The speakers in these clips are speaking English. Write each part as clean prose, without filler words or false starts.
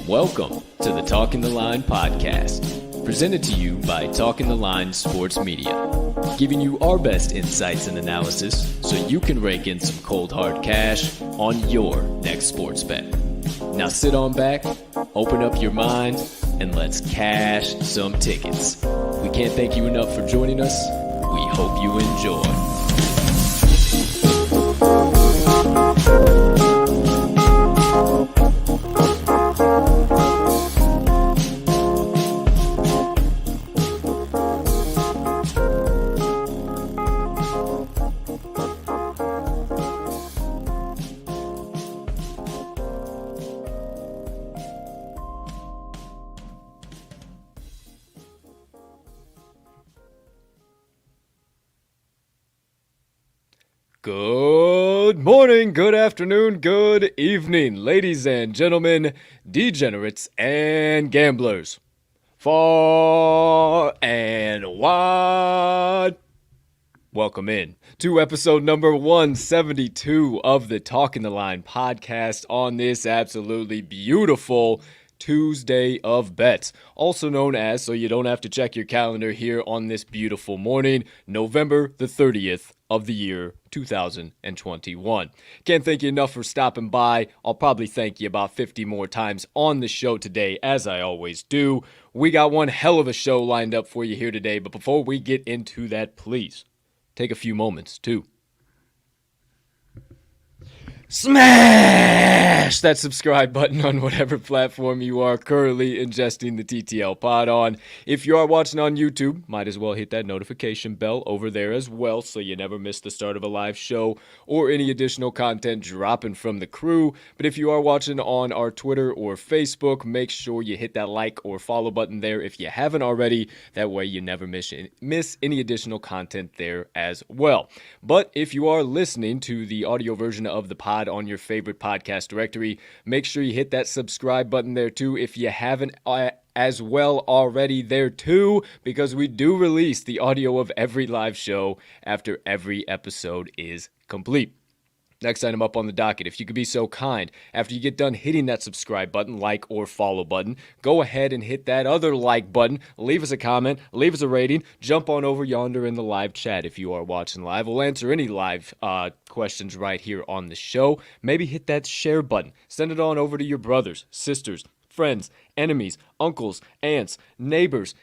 Welcome to the Talking the Line podcast, presented to you by Talking the Line Sports Media, giving you our best insights and analysis so you can rake in some cold hard cash on your next sports bet. Now sit on back, open up your mind, and let's cash some tickets. We can't thank you enough for joining us. We hope you enjoy. Good morning, good afternoon, good evening, ladies and gentlemen, degenerates and gamblers, far and wide. Welcome in to episode number 172 of the Talking the Line podcast on this absolutely beautiful Tuesday of Bets, also known as, so you don't have to check your calendar here on this beautiful morning, November the 30th of the year 2021. Can't thank you enough for stopping by. I'll probably thank you about 50 more times on the show today, as I always do. We got one hell of a show lined up for you here today, but before we get into that, please take a few moments to smash that subscribe button on whatever platform you are currently ingesting the TTL Pod on. If you are watching on YouTube, might as well hit that notification bell over there as well so you never miss the start of a live show or any additional content dropping from the crew. But if you are watching on our Twitter or Facebook, make sure you hit that like or follow button there if you haven't already. That way you never miss any additional content there as well. But if you are listening to the audio version of the pod on your favorite podcast directory, make sure you hit that subscribe button there too if you haven't as well already there too, because we do release the audio of every live show after every episode is complete. Next item up on the docket, if you could be so kind, after you get done hitting that subscribe button, like or follow button, go ahead and hit that other like button, leave us a comment, leave us a rating, jump on over yonder in the live chat if you are watching live. We'll answer any live questions right here on the show. Maybe hit that share button. Send it on over to your brothers, sisters, friends, enemies, uncles, aunts, neighbors,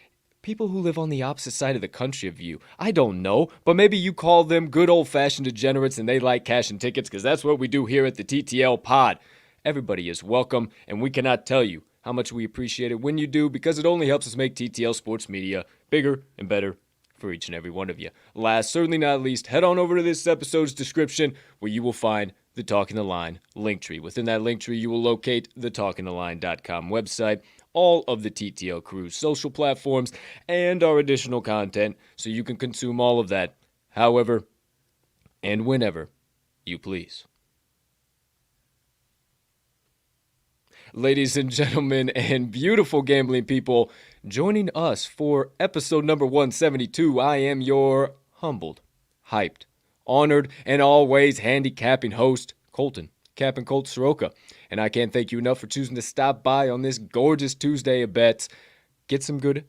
people who live on the opposite side of the country of you. I don't know, but maybe you call them good old-fashioned degenerates and they like cashing tickets, because that's what we do here at the TTL Pod. Everybody is welcome, and we cannot tell you how much we appreciate it when you do, because it only helps us make TTL Sports Media bigger and better for each and every one of you. Last, certainly not least, head on over to this episode's description where you will find the Talking the Line link tree. Within that link tree, you will locate the talkingtheline.com website, all of the TTL Crew's social platforms, and our additional content so you can consume all of that however and whenever you please. Ladies and gentlemen and beautiful gambling people, joining us for episode number 172, I am your humbled, hyped, honored, and always handicapping host, Colton, Captain Colt Soroka. And I can't thank you enough for choosing to stop by on this gorgeous Tuesday of bets. Get some good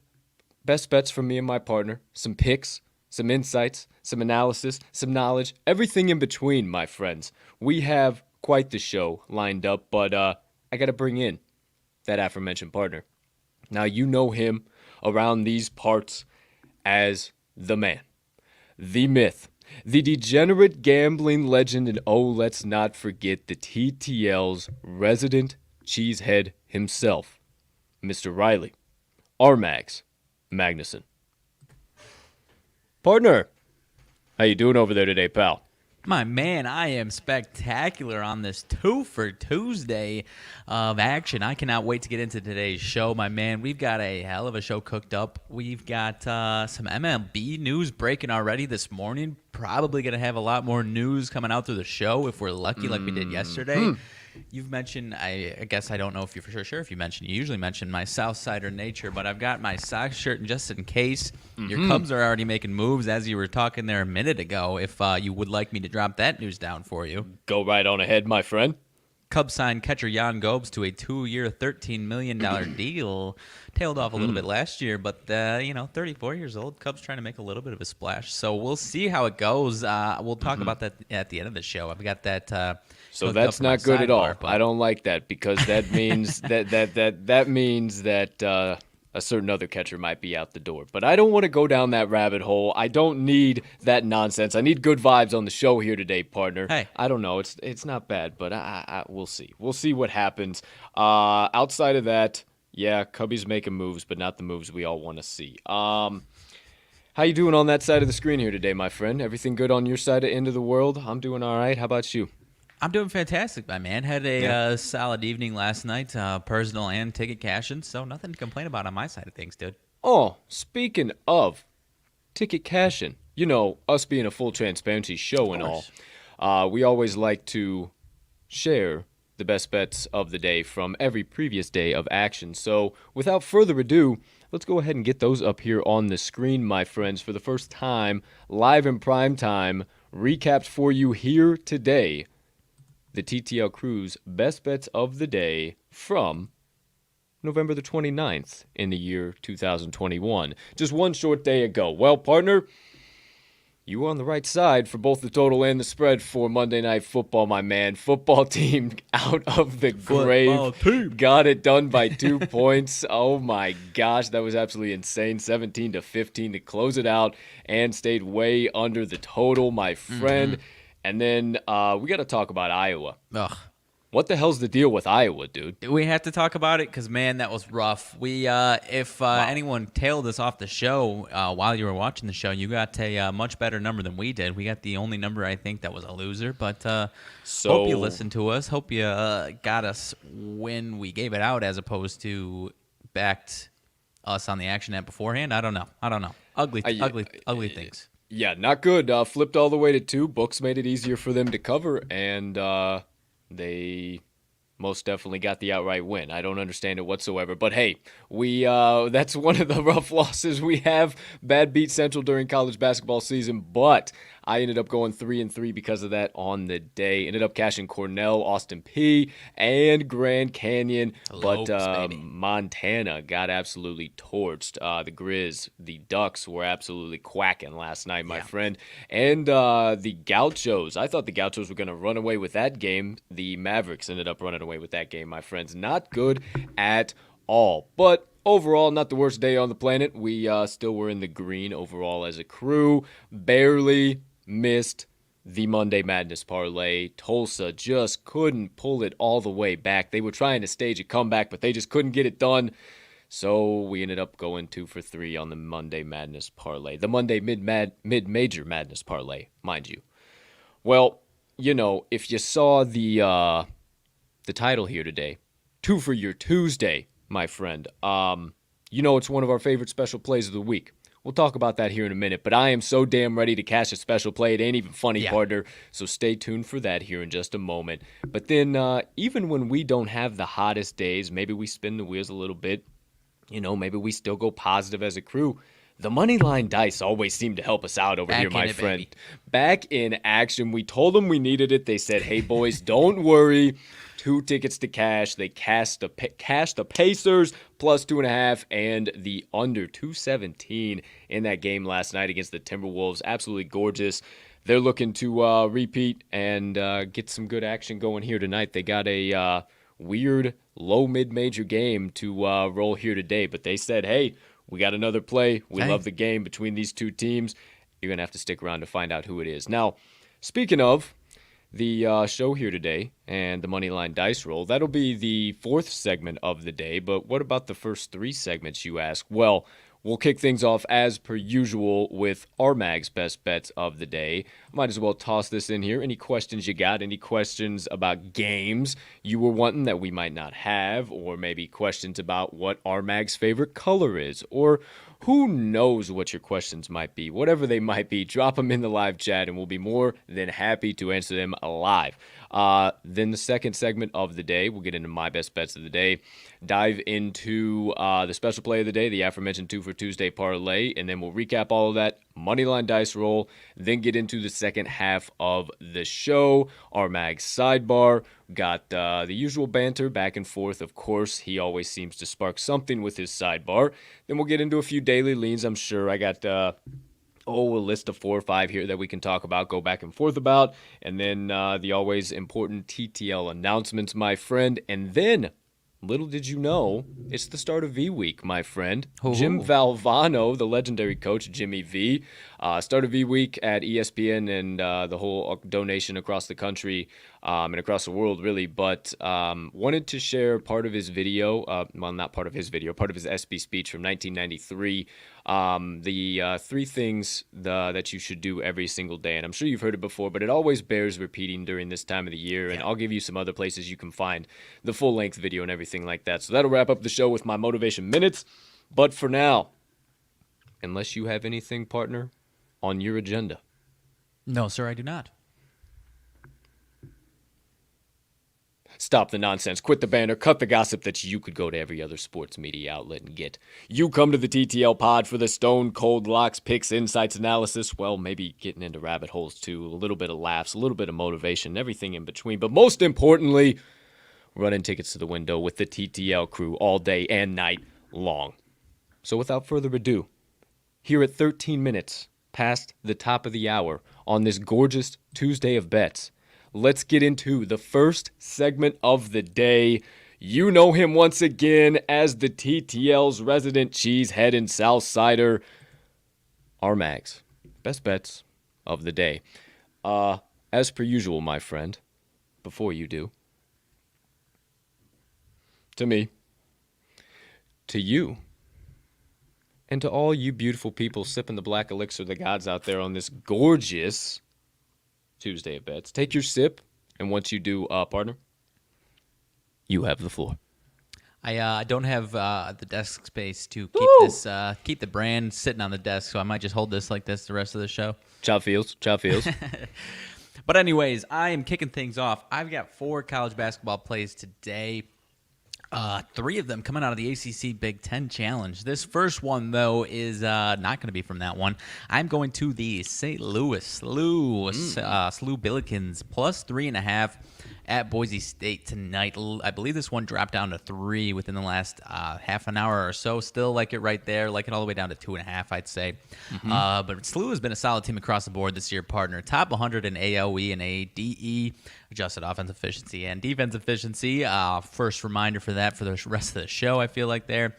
best bets from me and my partner, some picks, some insights, some analysis, some knowledge, everything in between, my friends. We have quite the show lined up, but I got to bring in that aforementioned partner. Now, you know him around these parts as the man, the myth, the degenerate gambling legend, and oh, let's not forget the TTL's resident cheesehead himself, Mr. Riley RMags Magnuson. Partner, how you doing over there today, pal? My man, I am spectacular on this Twofer Tuesday of action. I cannot wait to get into today's show, my man. We've got a hell of a show cooked up. We've got some MLB news breaking already this morning. Probably going to have a lot more news coming out through the show if we're lucky like we did yesterday. You've mentioned, I guess I don't know if you're for sure if you mentioned, you usually mention my Southsider nature, but I've got my Sox shirt just in case. Your Cubs are already making moves, as you were talking there a minute ago, if you would like me to drop that news down for you. Go right on ahead, my friend. Cubs signed catcher Jan Gobes to a 2-year, $13 million deal. Tailed off a little bit last year, but, 34 years old. Cubs trying to make a little bit of a splash. So we'll see how it goes. We'll talk about that at the end of the show. I've got that. So that's not good at all. I don't like that because that means that means that a certain other catcher might be out the door. But I don't want to go down that rabbit hole. I don't need that nonsense. I need good vibes on the show here today, partner. Hey. I don't know. It's not bad, but we'll see. We'll see what happens. Outside of that, yeah, Cubbies making moves, but not the moves we all want to see. How you doing on that side of the screen here today, my friend? Everything good on your side of the end of the world? I'm doing all right. How about you? I'm doing fantastic, my man. Had a solid evening last night, personal and ticket cashing, so nothing to complain about on my side of things, dude. Oh, speaking of ticket cashing, you know, us being a full transparency show and all, we always like to share the best bets of the day from every previous day of action. So without further ado, let's go ahead and get those up here on the screen, my friends, for the first time, live in prime time, recapped for you here today. The TTL Crew's best bets of the day from November the 29th in the year 2021. Just one short day ago. Well, partner, you were on the right side for both the total and the spread for Monday Night Football, my man. Football team out of the grave. Got it done by 2 points. Oh, my gosh. That was absolutely insane. 17-15 to close it out and stayed way under the total, my friend. And then we got to talk about Iowa. Ugh. What the hell's the deal with Iowa, dude? We have to talk about it because, man, that was rough. If anyone tailed us off the show while you were watching the show, you got a much better number than we did. We got the only number, I think, that was a loser. But hope you listened to us. Hope you got us when we gave it out as opposed to backed us on the action app beforehand. I don't know. Ugly things. Yeah, not good. Flipped all the way to 2. Books made it easier for them to cover, and they most definitely got the outright win. I don't understand it whatsoever. But hey, that's one of the rough losses we have. Bad beat Central during college basketball season, but I ended up going 3-3 because of that on the day. Ended up cashing Cornell, Austin P, and Grand Canyon. Lopes, but Montana got absolutely torched. The Grizz, the Ducks were absolutely quacking last night, my friend. And the Gauchos, I thought the Gauchos were going to run away with that game. The Mavericks ended up running away with that game, my friends. Not good at all. But overall, not the worst day on the planet. We still were in the green overall as a crew. Barely missed the Monday Madness parlay. Tulsa just couldn't pull it all the way back. They were trying to stage a comeback, but they just couldn't get it done. So we ended up going 2 for 3 on the Monday Madness parlay. The Monday mid-major Madness parlay, mind you. Well, if you saw the title here today, Twofer Tuesday, my friend. It's one of our favorite special plays of the week. We'll talk about that here in a minute, but I am so damn ready to cash a special play. It ain't even funny, partner, so stay tuned for that here in just a moment. But then, even when we don't have the hottest days, maybe we spin the wheels a little bit, maybe we still go positive as a crew. The Moneyline Dice always seem to help us out over here, my friend. Baby. Back in action. We told them we needed it. They said, hey, boys, don't worry. 2 tickets to cash. They cashed the Pacers plus 2.5 and the under 217 in that game last night against the Timberwolves. Absolutely gorgeous. They're looking to repeat and get some good action going here tonight. They got a weird low mid-major game to roll here today, but they said, hey, we got another play. We love the game between these two teams. You're going to have to stick around to find out who it is. Now, speaking of the show here today and the Moneyline Dice Roll, that'll be the 4th segment of the day, but what about the first 3 segments, you ask? Well, we'll kick things off as per usual with RMags best bets of the day. Might as well toss this in here. Any questions you got? Any questions about games you were wanting that we might not have? Or maybe questions about what RMags' favorite color is? Or who knows what your questions might be? Whatever they might be, drop them in the live chat and we'll be more than happy to answer them live. Then the second segment of the day, we'll get into my best bets of the day, dive into the special play of the day, the aforementioned Twofer Tuesday Parlay, and then we'll recap all of that, Moneyline Dice Roll, then get into the second half of the show, RMags Sidebar. Got the usual banter back and forth, of course. He always seems to spark something with his sidebar. Then we'll get into a few daily leans, I'm sure. I got a list of 4 or 5 here that we can talk about, go back and forth about. And then the always important TTL announcements, my friend. And then, little did you know, it's the start of V Week, my friend. Ooh. Jim Valvano, the legendary coach, Jimmy V, started V Week at ESPN and the whole donation across the country and across the world, really. But wanted to share part of his video, not part of his video, part of his SB speech from 1993. The 3 things that you should do every single day. And I'm sure you've heard it before, but it always bears repeating during this time of the year. And I'll give you some other places you can find the full-length video and everything like that. So that'll wrap up the show with my motivation minutes. But for now, unless you have anything, partner, on your agenda. No, sir, I do not. Stop the nonsense, quit the banter, cut the gossip that you could go to every other sports media outlet and get. You come to the TTL Pod for the stone cold locks, picks, insights, analysis, well, maybe getting into rabbit holes too, a little bit of laughs, a little bit of motivation, everything in between. But most importantly, running tickets to the window with the TTL crew all day and night long. So without further ado, here at 13 minutes past the top of the hour on this gorgeous Tuesday of bets, let's get into the first segment of the day. You know him once again as the TTL's resident cheesehead and Southsider, RMags. Best bets of the day. As per usual, my friend, before you do, to me, to you, and to all you beautiful people sipping the black elixir of the gods out there on this gorgeous Tuesday of bets. Take your sip, and once you do, partner, you have the floor. I don't have the desk space to keep the brand sitting on the desk, so I might just hold this like this the rest of the show. Chop feels. But anyways, I am kicking things off. I've got 4 college basketball plays today. 3 of them coming out of the ACC Big Ten Challenge. This first one, though, is not going to be from that one. I'm going to the St. Louis SLU Billikens plus 3.5 at Boise State tonight. I believe this one dropped down to 3 within the last half an hour or so. Still like it right there. Like it all the way down to 2.5, I'd say. But SLU has been a solid team across the board this year, partner. Top 100 in AOE and ADE, adjusted offensive efficiency and defense efficiency. First reminder for that for the rest of the show, I feel like there.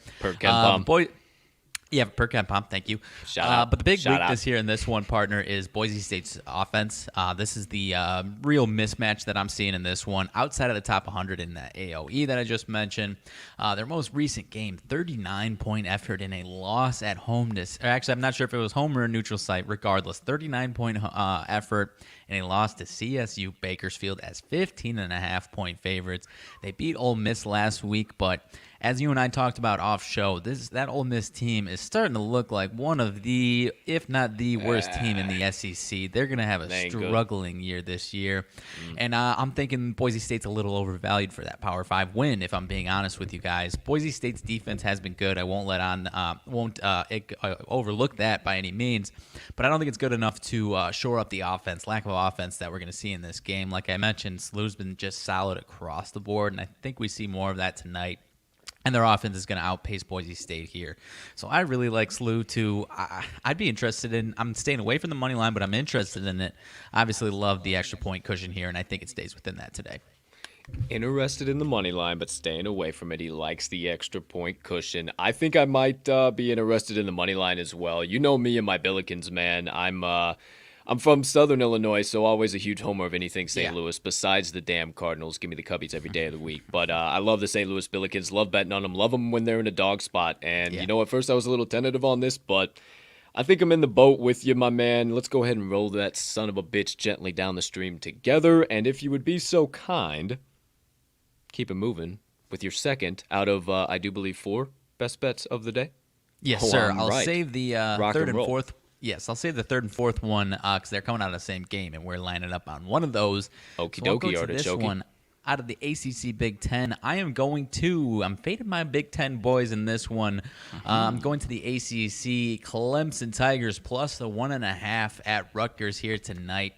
Yeah, per cap pump, thank you. Shout out. But the big Shout weakness out. here in this one, partner, is Boise State's offense. This is the real mismatch that I'm seeing in this one. Outside of the top 100 in the AOE that I just mentioned, their most recent game, 39-point effort in a loss at home. Actually, I'm not sure if it was home or a neutral site. Regardless, 39-point effort in a loss to CSU Bakersfield as 15.5-point favorites. They beat Ole Miss last week, but as you and I talked about off show, that Ole Miss team is starting to look like one of the, if not the worst team in the SEC. They're going to have a struggling year this year. And I'm thinking Boise State's a little overvalued for that Power 5 win, if I'm being honest with you guys. Boise State's defense has been good. I won't overlook that by any means. But I don't think it's good enough to shore up the offense, lack of offense that we're going to see in this game. Like I mentioned, SLU's been just solid across the board, and I think we see more of that tonight. And their offense is going to outpace Boise State here. So I really like SLU too. I'd be interested in, I'm staying away from the money line, but I'm interested in it. Obviously love the extra point cushion here, and I think it stays within that today. Interested in the money line, but staying away from it. He likes the extra point cushion. I think I might be interested in the money line as well. You know me and my Billikens, man. I'm from Southern Illinois, so always a huge homer of anything St. Louis, besides the damn Cardinals. Give me the Cubbies every day of the week. But I love the St. Louis Billikens. Love betting on them. Love them when they're in a dog spot. And, you know, at first I was a little tentative on this, but I think I'm in the boat with you, my man. Let's go ahead and roll that son of a bitch gently down the stream together. And if you would be so kind, keep it moving with your second out of, I do believe, 4 best bets of the day. Yes, sir. I'll save the third and roll. fourth. Yes, I'll save the third and fourth one because they're coming out of the same game, and we're lining up on one of those. Okie So I'll dokie, go to this one out of the ACC Big Ten. I'm fading my Big Ten boys in this one. I'm going to the ACC Clemson Tigers plus the 1.5 at Rutgers here tonight.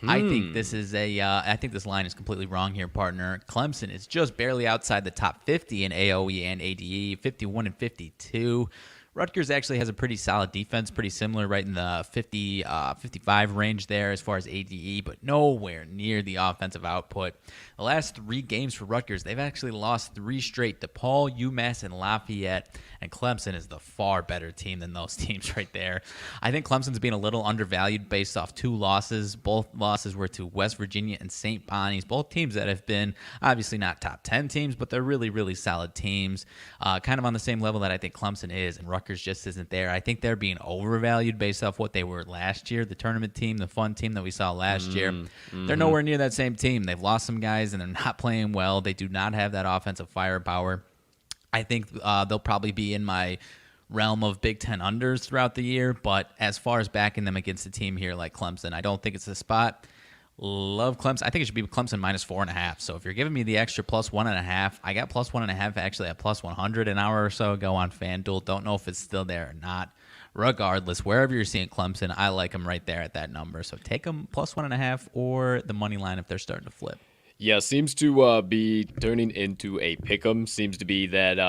I think this is I think this line is completely wrong here, partner. Clemson is just barely outside the top 50 in AOE and ADE, 51 and 52. Rutgers actually has a pretty solid defense, pretty similar right in the 55 range there as far as ADE, but nowhere near the offensive output. The last 3 games for Rutgers, they've actually lost 3 straight: DePaul, UMass, and Lafayette, and Clemson is the far better team than those teams right there. I think Clemson's being a little undervalued based off 2 losses. Both losses were to West Virginia and St. Bonnie's, both teams that have been obviously not top 10 teams, but they're really, really solid teams, kind of on the same level that I think Clemson is, and Rutgers just isn't there. I think they're being overvalued based off what they were last year, the tournament team, the fun team that we saw last year. They're nowhere near that same team. They've lost some guys, and they're not playing well. They do not have that offensive firepower. I think they'll probably be in my realm of Big Ten unders throughout the year, but as far as backing them against a team here like Clemson, I don't think it's the spot. Love Clemson. I think it should be Clemson minus 4.5. So if you're giving me the extra plus 1.5, I got plus 1.5 actually at plus 100 an hour or so ago on FanDuel. Don't know if it's still there or not. Regardless, wherever you're seeing Clemson, I like them right there at that number. So take them plus 1.5 or the money line if they're starting to flip. Yeah, seems to be turning into a pick'em. Seems to be that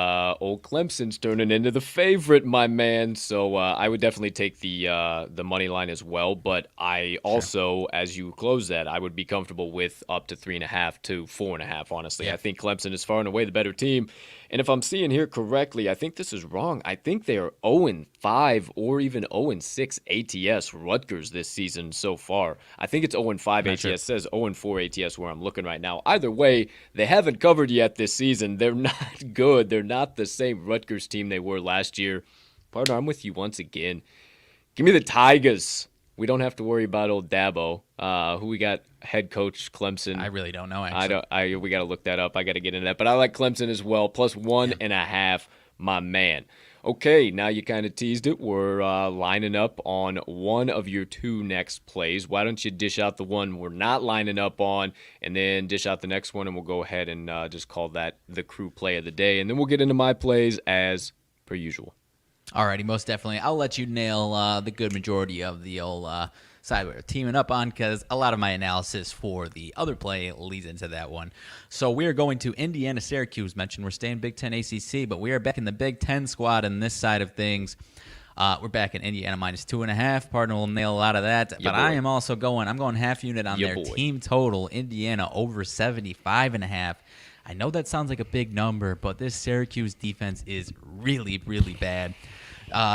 old Clemson's turning into the favorite, my man. So I would definitely take the money line as well. But I also, as you close that, I would be comfortable with up to 3.5 to 4.5. Honestly, I think Clemson is far and away the better team. And if I'm seeing here correctly, I think this is wrong. I think they are 0-5 or even 0-6 ATS Rutgers this season so far. I think it's 0-5 ATS. It says 0-4 ATS where I'm looking right now. Either way, they haven't covered yet this season. They're not good. They're not the same Rutgers team they were last year. Partner, I'm with you once again. Give me the Tigers. We don't have to worry about old Dabo, who we got head coach Clemson. I really don't know, actually. We got to look that up. I got to get into that. But I like Clemson as well, plus 1.5, my man. Okay, now you kind of teased it. We're lining up on one of your 2 next plays. Why don't you dish out the one we're not lining up on, and then dish out the next one, and we'll go ahead and just call that the crew play of the day. And then we'll get into my plays as per usual. Alrighty, most definitely. I'll let you nail the good majority of the old side we're teaming up on because a lot of my analysis for the other play leads into that one. So we are going to Indiana, Syracuse. Mentioned we're staying Big Ten ACC, but we are back in the Big Ten squad on this side of things. We're back in Indiana minus 2.5. Partner will nail a lot of that. Yeah, but boy. I am also I'm going half unit on their team total. Indiana over 75.5. I know that sounds like a big number, but this Syracuse defense is really, really bad.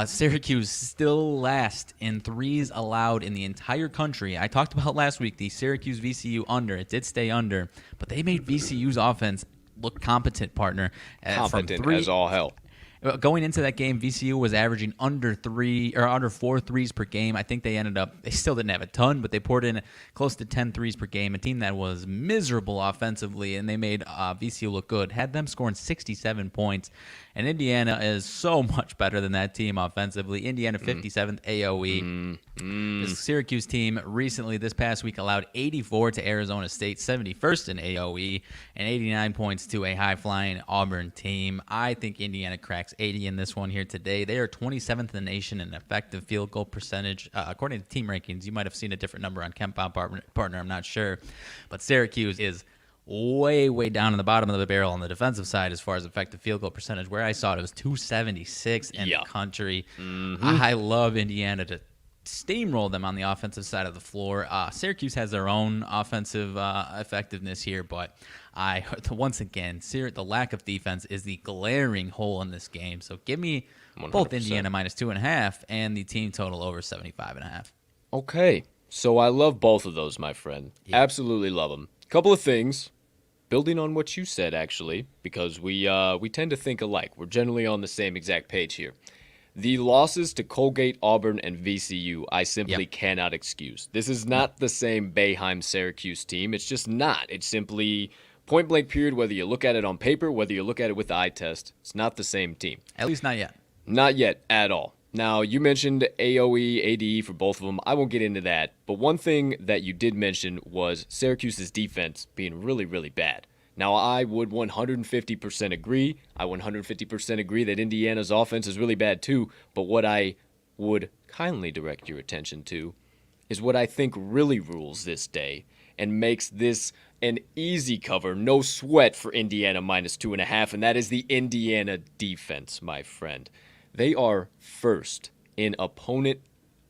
Syracuse still last in threes allowed in the entire country. I talked about last week the Syracuse VCU under. It did stay under, but they made VCU's offense look competent, partner. Competent as all hell. Going into that game, VCU was averaging under 4 threes per game. I think they still didn't have a ton, but they poured in close to 10 threes per game. A team that was miserable offensively, and they made VCU look good. Had them scoring 67 points. And Indiana is so much better than that team offensively. Indiana 57th AOE. The Syracuse team recently, this past week, allowed 84 to Arizona State, 71st in AOE, and 89 points to a high-flying Auburn team. I think Indiana cracks 80 in this one here today. They are 27th in the nation in effective field goal percentage. According to team rankings, you might have seen a different number on KenPom partner, I'm not sure. But Syracuse is way down in the bottom of the barrel on the defensive side as far as effective field goal percentage, where I saw it was 276 in the country. I love Indiana to steamroll them on the offensive side of the floor. Syracuse has their own offensive effectiveness here, but once again, the lack of defense is the glaring hole in this game. So give me 100%. Both Indiana -2.5 and the team total over 75.5. Okay, so I love both of those, my friend. Yeah. Absolutely love them. Couple of things, building on what you said, actually, because we tend to think alike. We're generally on the same exact page here. The losses to Colgate, Auburn, and VCU, I simply cannot excuse. This is not the same Boeheim-Syracuse team. It's just not. It's simply point-blank period, whether you look at it on paper, whether you look at it with the eye test. It's not the same team. At least not yet. Not yet at all. Now, you mentioned AOE, ADE for both of them. I won't get into that. But one thing that you did mention was Syracuse's defense being really, really bad. Now, I would 150% agree. I 150% agree that Indiana's offense is really bad too. But what I would kindly direct your attention to is what I think really rules this day and makes this an easy cover, no sweat for Indiana -2.5, and that is the Indiana defense, my friend. They are first in opponent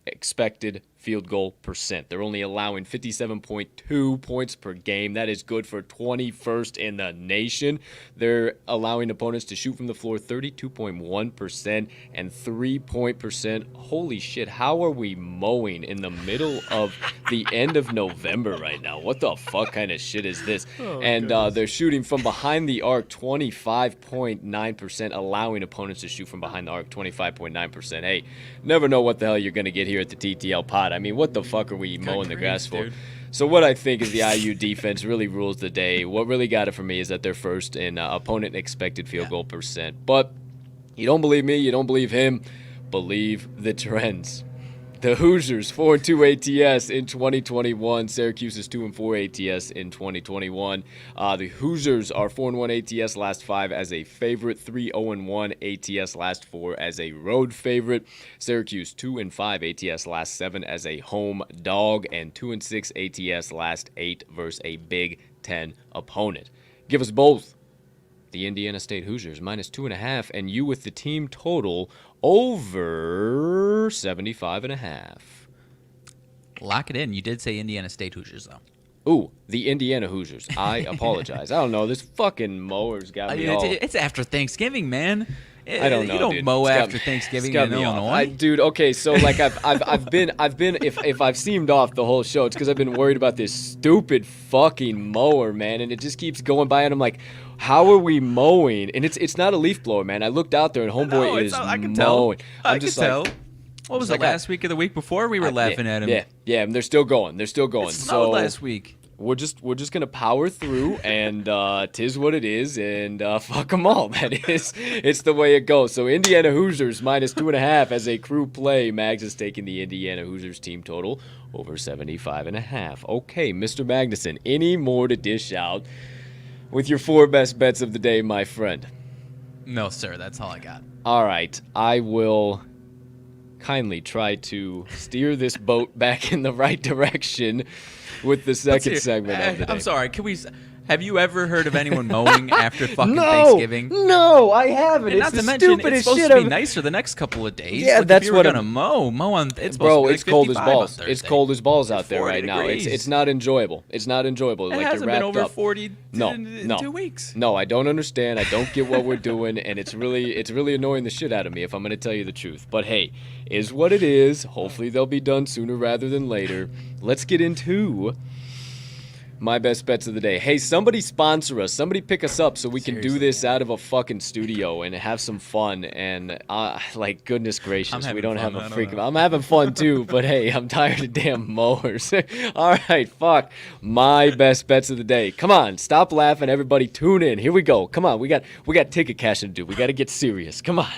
expected field goal percent. They're only allowing 57.2 points per game. That is good for 21st in the nation. They're allowing opponents to shoot from the floor 32.1% and 3-point percent. Holy shit, how are we mowing in the middle of the end of November right now? What the fuck kind of shit is this? They're shooting from behind the arc 25.9%, allowing opponents to shoot from behind the arc 25.9%. Hey, never know what the hell you're going to get here at the TTL Pod. I mean, what the fuck are we mowing the grass for? Dude. So what I think is the IU defense really rules the day. What really got it for me is that they're first in opponent expected field goal percent. But you don't believe me, you don't believe him, believe the trends. The Hoosiers 4-2 ATS in 2021. Syracuse is 2-4 ATS in 2021. The Hoosiers are 4-1 ATS last 5 as a favorite, 3-0-1 ATS last 4 as a road favorite. Syracuse 2-5 ATS last 7 as a home dog, and 2-6 ATS last 8 versus a Big Ten opponent. Give us both the Indiana State Hoosiers -2.5, and you with the team total over 75.5. Lock it in. You did say Indiana State Hoosiers, though. Ooh, the Indiana Hoosiers. I apologize. I don't know. This fucking mower's got me all... It's after Thanksgiving, man. I don't know, You don't dude. mow after Thanksgiving in Illinois. Dude, okay, so like I've been if I've seemed off the whole show, it's because I've been worried about this stupid fucking mower, man, and it just keeps going by, and I'm like, how are we mowing? And it's not a leaf blower, man. I looked out there and homeboy is I can mowing. Tell. I can tell. What was it, last week or the week before? We were laughing at him. Yeah, and they're still going. It snowed last week. We're just gonna power through, and tis what it is, and fuck them all. It's the way it goes. So Indiana Hoosiers -2.5 as a crew play. Mags is taking the Indiana Hoosiers team total over 75.5. Okay, Mr. Magnuson, any more to dish out with your 4 best bets of the day, my friend? No, sir. That's all I got. All right, I will kindly try to steer this boat back in the right direction with the second segment of the day. I'm sorry. Can we Have you ever heard of anyone mowing after fucking Thanksgiving? No, I haven't. And it's not the to mention, it's stupidest supposed shit to be I've- nicer the next couple of days. Yeah, like that's if you were what gonna I'm- mow on. It's supposed Bro, to be it's like cold as 55 on balls. Thursday. It's cold as balls out there 40 right now. degrees. It's not enjoyable. It's not enjoyable. It like hasn't you're been wrapped over up. 40 No, in no. 2 weeks. No, I don't understand. I don't get what we're doing, and it's really annoying the shit out of me if I'm going to tell you the truth. But hey, is what it is. Hopefully they'll be done sooner rather than later. Let's get into my best bets of the day. Hey, somebody sponsor us. Somebody pick us up so we can do this out of a fucking studio and have some fun. And like, goodness gracious, we don't have a freaking. I'm having fun too, but hey, I'm tired of damn mowers. All right, fuck. My best bets of the day. Come on, stop laughing, everybody. Tune in. Here we go. Come on, we got ticket cash to do. We got to get serious. Come on.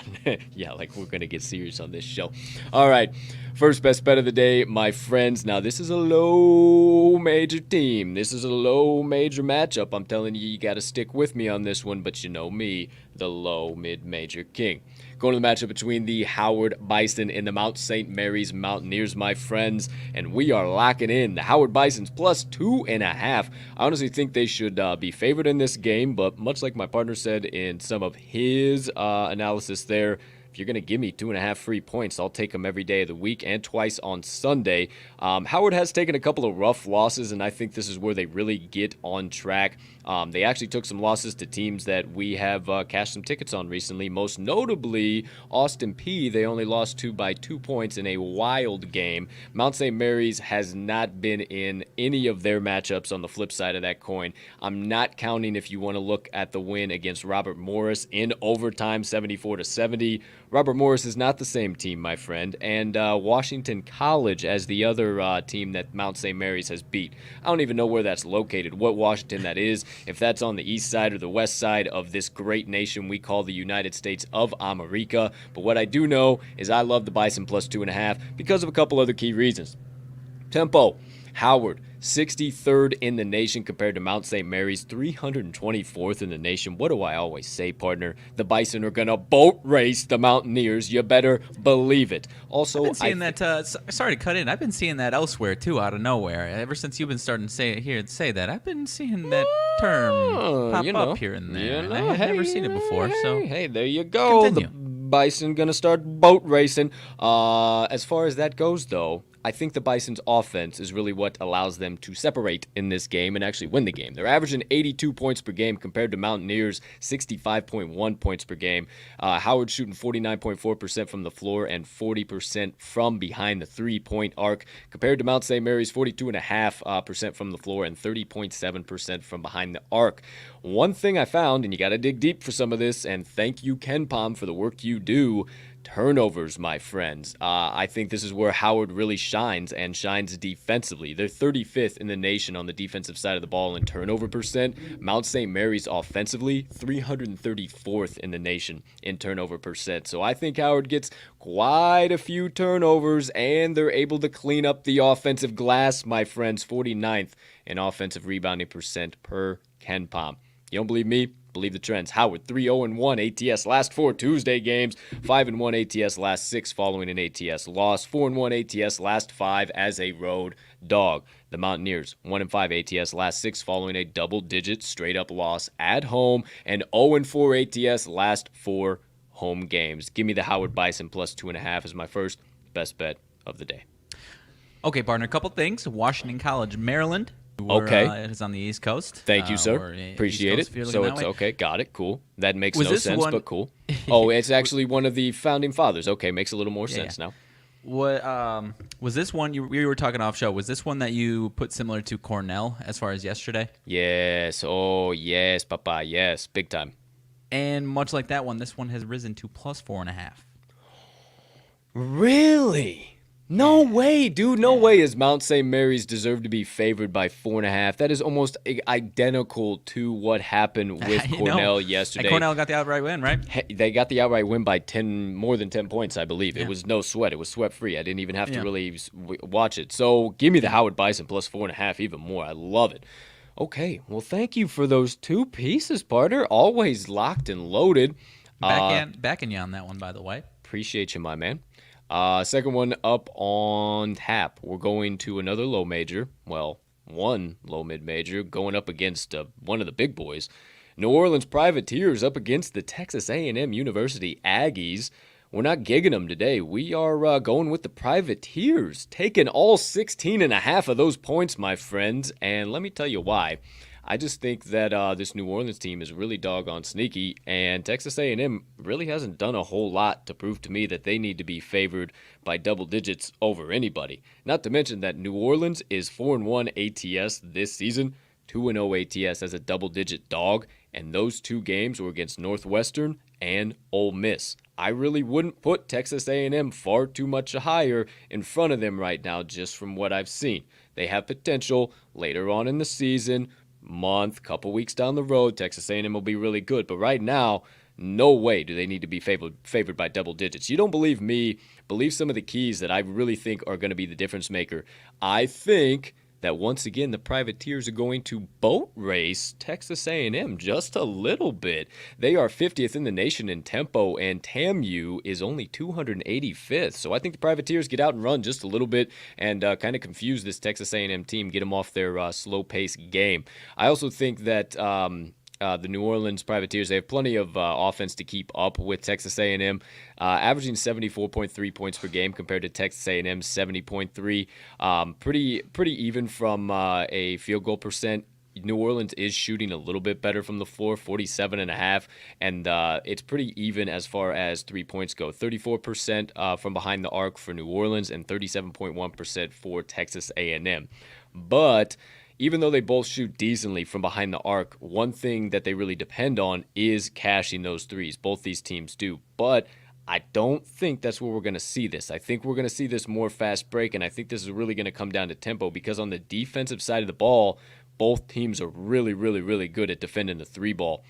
Yeah, like we're gonna get serious on this show. All right. First best bet of the day, my friends. Now, this is a low major team. This is a low major matchup. I'm telling you, you got to stick with me on this one, but you know me, the low mid-major king. Going to the matchup between the Howard Bison and the Mount St. Mary's Mountaineers, my friends, and we are locking in the Howard Bisons plus 2.5. I honestly think they should be favored in this game, but much like my partner said in some of his analysis there, if you're going to give me 2.5 free points, I'll take them every day of the week and twice on Sunday. Howard has taken a couple of rough losses, and I think this is where they really get on track. They actually took some losses to teams that we have cashed some tickets on recently, most notably Austin Peay. They only lost to by 2 points in a wild game. Mount St. Mary's has not been in any of their matchups on the flip side of that coin. I'm not counting if you want to look at the win against Robert Morris in overtime, 74-70. Robert Morris is not the same team, my friend, and Washington College as the other team that Mount St. Mary's has beat. I don't even know where that's located, what Washington that is, if that's on the east side or the west side of this great nation we call the United States of America. But what I do know is I love the Bison plus 2.5 because of a couple other key reasons. Tempo, Howard, 63rd in the nation compared to Mount St. Mary's, 324th in the nation. What do I always say, partner? The Bison are going to boat race the Mountaineers. You better believe it. Also, I've been seeing sorry to cut in. I've been seeing that elsewhere, too, out of nowhere. Ever since you've been starting to say that, I've been seeing that term pop up here and there. I had never seen it before. Hey, there you go. Continue. The Bison going to start boat racing. As far as that goes, though, I think the Bison's offense is really what allows them to separate in this game and actually win the game. They're averaging 82 points per game compared to Mountaineers' 65.1 points per game. Howard shooting 49.4% from the floor and 40% from behind the three-point arc compared to Mount St. Mary's 42.5% from the floor and 30.7% from behind the arc. One thing I found, and you got to dig deep for some of this, and thank you, Ken Palm, for the work you do. Turnovers, my friends. I think this is where Howard really shines and shines defensively. They're 35th in the nation on the defensive side of the ball in turnover percent. Mount St. Mary's offensively, 334th in the nation in turnover percent. So I think Howard gets quite a few turnovers, and they're able to clean up the offensive glass, my friends. 49th in offensive rebounding percent per Ken Palm. You don't believe me? Believe the trends. Howard 3-0-1 ATS last 4 Tuesday games, 5-1 ATS last 6 following an ATS loss, 4-1 ATS last 5 as a road dog. The Mountaineers 1-5 ATS last 6 following a double-digit straight-up loss at home, and 0-4 ATS last 4 home games. Give me the Howard Bison plus 2.5 as my first best bet of the day. Okay, partner, a couple things. Washington College, Maryland. Okay. It is on the East Coast. Thank you, sir. Appreciate it. So it's okay. Got it. Cool. That makes no sense, but cool. Oh, it's actually one of the founding fathers. Okay, makes a little more sense now. What was this one we were talking off show? Was this one that you put similar to Cornell as far as yesterday? Yes. Oh, yes, papa. Yes, big time. And much like that one, this one has risen to plus 4.5. Really? No way, dude. No way is Mount St. Mary's deserved to be favored by 4.5. That is almost identical to what happened with Cornell yesterday. And Cornell got the outright win, right? They got the outright win by more than 10 points, I believe. Yeah. It was no sweat. It was sweat-free. I didn't even have to really watch it. So give me the Howard Bison plus 4.5 even more. I love it. Okay, well, thank you for those two pieces, partner. Always locked and loaded. Backing you on that one, by the way. Appreciate you, my man. Second one up on tap. We're going to another low major. Well, one low mid-major going up against one of the big boys. New Orleans Privateers up against the Texas A&M University Aggies. We're not gigging them today. We are going with the Privateers, taking all 16.5 of those points, my friends. And let me tell you why. I just think that this New Orleans team is really doggone sneaky, and Texas A&M really hasn't done a whole lot to prove to me that they need to be favored by double digits over anybody. Not to mention that New Orleans is 4-1 ATS this season, 2-0 ATS as a double-digit dog, and those two games were against Northwestern and Ole Miss. I really wouldn't put Texas A&M far too much higher in front of them right now just from what I've seen. They have potential later on in the season, month, couple weeks down the road. Texas A&M will be really good, but right now, no way do they need to be favored by double digits. You don't believe me? Believe some of the keys that I really think are going to be the difference maker. I think that once again the Privateers are going to boat race Texas A&M just a little bit. They are 50th in the nation in tempo, and TAMU is only 285th. So I think the Privateers get out and run just a little bit and kind of confuse this Texas A&M team, get them off their slow-paced game. I also think that the New Orleans Privateers, they have plenty of offense to keep up with Texas A&M, averaging 74.3 points per game compared to Texas A&M's 70.3. Pretty even from a field goal percent. New Orleans is shooting a little bit better from the floor, 47.5, and it's pretty even as far as 3 points go. 34% from behind the arc for New Orleans and 37.1% for Texas A&M. But even though they both shoot decently from behind the arc, one thing that they really depend on is cashing those threes. Both these teams do. But I don't think that's where we're going to see this. I think we're going to see this more fast break, and I think this is really going to come down to tempo because on the defensive side of the ball, both teams are really, really, really good at defending the three ball.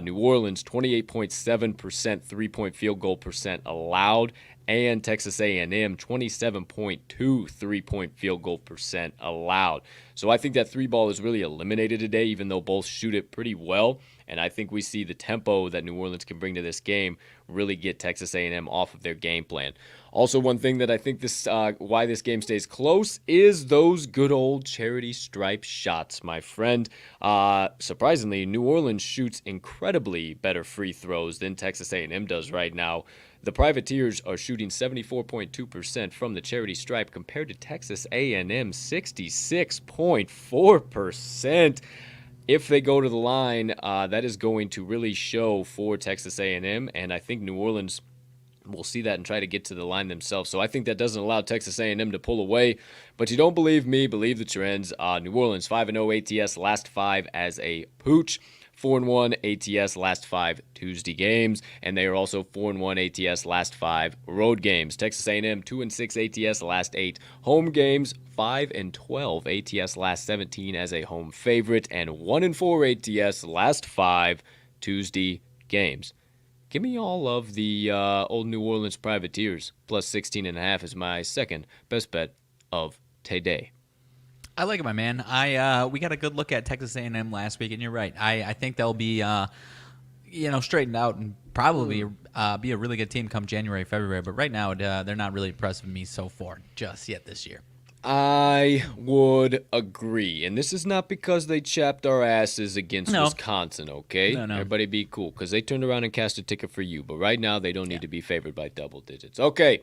New Orleans, 28.7% three-point field goal percent allowed, and Texas A&M, 27.2 three-point field goal percent allowed. So I think that three ball is really eliminated today, even though both shoot it pretty well. And I think we see the tempo that New Orleans can bring to this game really get Texas A&M off of their game plan. Also, one thing that I think this why this game stays close is those good old charity stripe shots, my friend. Surprisingly, New Orleans shoots incredibly better free throws than Texas A&M does right now. The Privateers are shooting 74.2% from the charity stripe compared to Texas A&M 66.4%. If they go to the line, that is going to really show for Texas A&M, and I think New Orleans will see that and try to get to the line themselves. So I think that doesn't allow Texas A&M to pull away. But you don't believe me, believe the trends. New Orleans 5-0 ATS last 5 as a pooch. 4-1 ATS last 5 Tuesday games, and they are also 4-1 ATS last 5 road games. Texas A&M 2-6 ATS last 8 home games, 5-12 ATS last 17 as a home favorite, and 1-4 ATS last 5 Tuesday games. Give me all of the old New Orleans Privateers plus 16.5 is my second best bet of today. I like it, my man. We got a good look at Texas A&M last week, and you're right. I think they'll be, straightened out and probably be a really good team come January, February. But right now, they're not really impressing me so far just yet this year. I would agree, and this is not because they chapped our asses against Wisconsin, okay? No. Everybody be cool, because they turned around and cast a ticket for you. But right now, they don't need to be favored by double digits. Okay,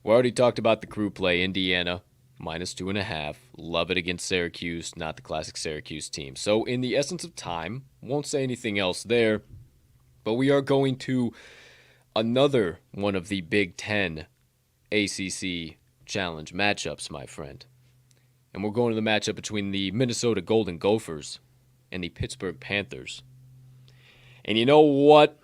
we already talked about the crew play. Indiana, -2.5. Love it against Syracuse, not the classic Syracuse team. So in the essence of time, won't say anything else there, but we are going to another one of the Big Ten ACC Challenge matchups, my friend. And we're going to the matchup between the Minnesota Golden Gophers and the Pittsburgh Panthers. And you know what?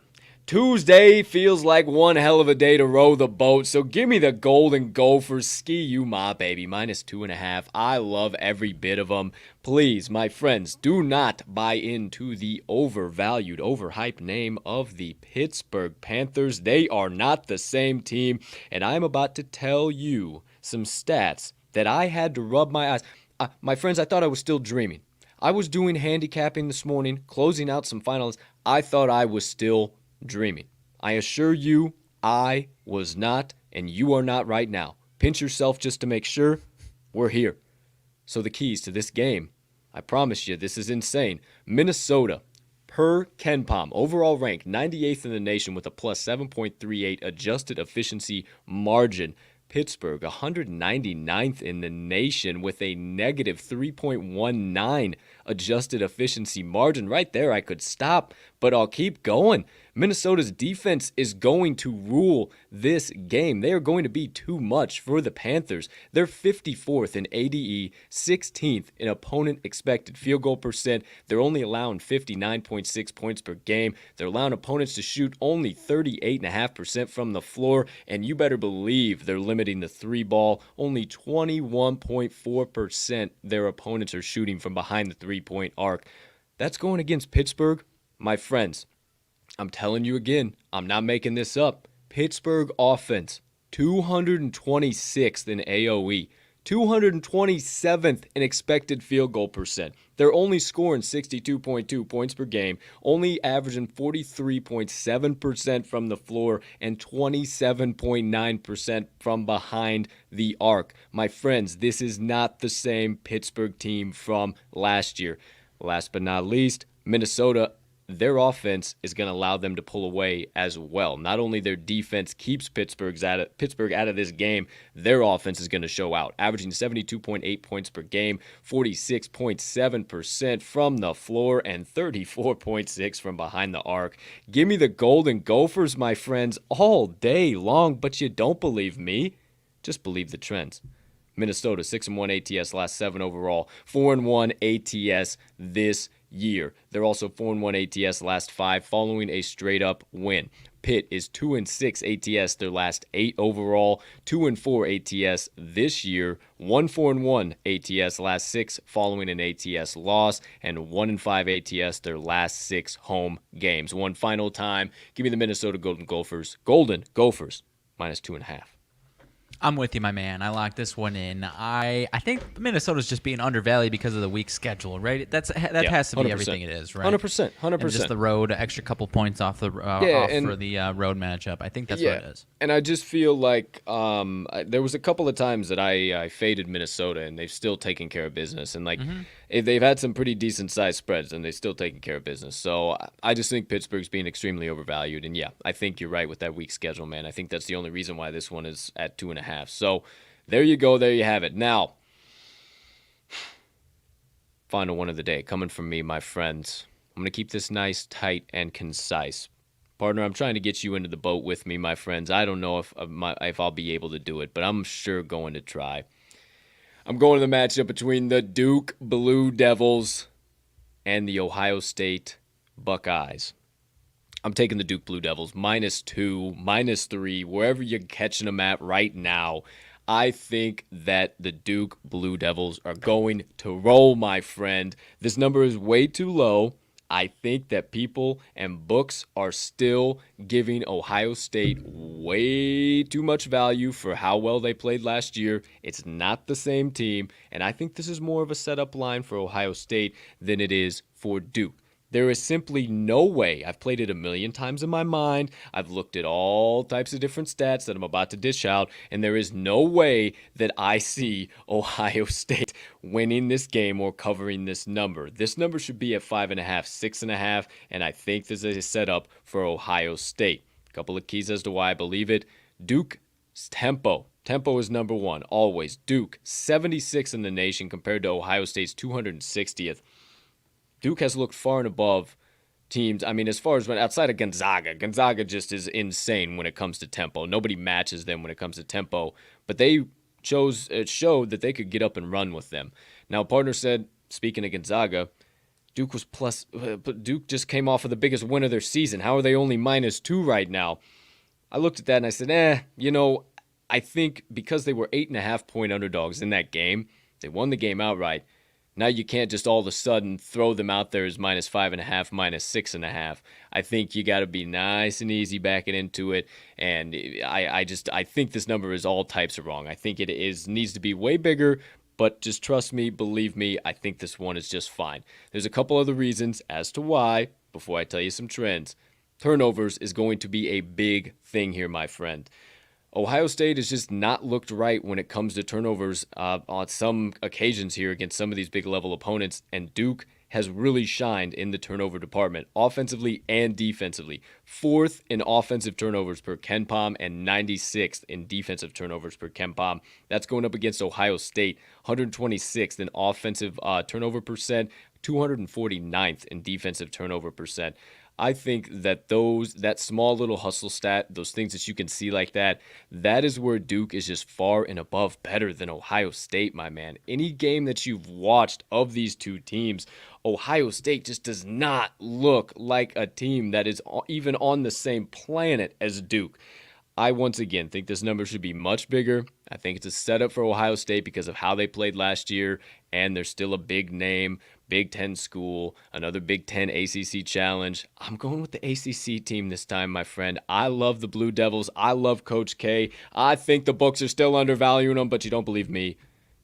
Tuesday feels like one hell of a day to row the boat, so give me the Golden Gophers. Ski you ma, baby. -2.5. I love every bit of them. Please, my friends, do not buy into the overvalued, overhyped name of the Pittsburgh Panthers. They are not the same team, and I'm about to tell you some stats that I had to rub my eyes. My friends, I thought I was still dreaming. I was doing handicapping this morning, closing out some finals. I thought I was still dreaming. I assure you, I was not, and you are not right now. Pinch yourself just to make sure. We're here. So the keys to this game, I promise you, this is insane. Minnesota, per KenPom, overall ranked 98th in the nation with a plus 7.38 adjusted efficiency margin. Pittsburgh, 199th in the nation with a negative 3.19 adjusted efficiency margin. Right there, I could stop, but I'll keep going. Minnesota's defense is going to rule this game. They are going to be too much for the Panthers. They're 54th in ADE, 16th in opponent expected field goal percent. They're only allowing 59.6 points per game. They're allowing opponents to shoot only 38.5% from the floor, and you better believe they're limiting the three ball. Only 21.4% their opponents are shooting from behind the three-point arc. That's going against Pittsburgh, my friends. I'm telling you again, I'm not making this up. Pittsburgh offense, 226th in AOE, 227th in expected field goal percent. They're only scoring 62.2 points per game, only averaging 43.7% from the floor and 27.9% from behind the arc. My friends, this is not the same Pittsburgh team from last year. Last but not least, Minnesota, their offense is going to allow them to pull away as well. Not only their defense keeps Pittsburgh out of this game, their offense is going to show out, averaging 72.8 points per game, 46.7% from the floor, and 34.6 from behind the arc. Give me the Golden Gophers, my friends, all day long, but you don't believe me? Just believe the trends. Minnesota, 6-1 ATS, last 7 overall, 4-1 ATS this year. They're also 4-1 ATS last 5 following a straight-up win. Pitt is 2-6 ATS their last 8 overall, 2-4 ATS this year, 1-4-1 ATS last 6 following an ATS loss, and 1-5 ATS their last 6 home games. One final time, give me the Minnesota Golden Gophers, minus 2.5. I'm with you, my man. I locked this one in. I think Minnesota's just being undervalued because of the weak schedule, right? That has to be 100%. Everything it is, right? 100%. And just the road, extra couple points off for the road matchup. I think that's what it is. And I just feel like there was a couple of times that I faded Minnesota, and they've still taken care of business. And they've had some pretty decent sized spreads, and they've still taken care of business. So I just think Pittsburgh's being extremely overvalued. And yeah, I think you're right with that weak schedule, man. I think that's the only reason why this one is at 2.5. So there you go. There you have it. Now, final one of the day coming from me, my friends. I'm going to keep this nice, tight, and concise. Partner, I'm trying to get you into the boat with me, my friends. I don't know if I'll be able to do it, but I'm sure going to try. I'm going to the matchup between the Duke Blue Devils and the Ohio State Buckeyes. I'm taking the Duke Blue Devils, -2, -3, wherever you're catching them at right now. I think that the Duke Blue Devils are going to roll, my friend. This number is way too low. I think that people and books are still giving Ohio State way too much value for how well they played last year. It's not the same team, and I think this is more of a setup line for Ohio State than it is for Duke. There is simply no way. I've played it a million times in my mind. I've looked at all types of different stats that I'm about to dish out, and there is no way that I see Ohio State winning this game or covering this number. This number should be at 5.5, 6.5, and I think this is a setup for Ohio State. A couple of keys as to why I believe it. Duke's tempo. Tempo is number one, always. Duke, 76 in the nation compared to Ohio State's 260th. Duke has looked far and above teams. I mean, as far as outside of Gonzaga just is insane when it comes to tempo. Nobody matches them when it comes to tempo, but they showed that they could get up and run with them. Now, partner said, speaking of Gonzaga, Duke just came off of the biggest win of their season. How are they only -2 right now? I looked at that and I said, I think because they were 8.5-point underdogs in that game, they won the game outright. Now you can't just all of a sudden throw them out there as -5.5, -6.5. I think you got to be nice and easy backing into it. And I think this number is all types of wrong. I think it needs to be way bigger, but just trust me, believe me, I think this one is just fine. There's a couple other reasons as to why, before I tell you some trends. Turnovers is going to be a big thing here, my friend. Ohio State has just not looked right when it comes to turnovers on some occasions here against some of these big level opponents, and Duke has really shined in the turnover department, offensively and defensively. 4th in offensive turnovers per KenPom and 96th in defensive turnovers per KenPom. That's going up against Ohio State, 126th in offensive turnover percent, 249th in defensive turnover percent. I think that that small little hustle stat, those things that you can see like that is where Duke is just far and above better than Ohio State, my man. Any game that you've watched of these two teams, Ohio State just does not look like a team that is even on the same planet as Duke. I, once again, think this number should be much bigger. I think it's a setup for Ohio State because of how they played last year, and they're still a big name, Big Ten school, another Big Ten ACC challenge. I'm going with the ACC team this time, my friend. I love the Blue Devils. I love Coach K. I think the books are still undervaluing them, but you don't believe me.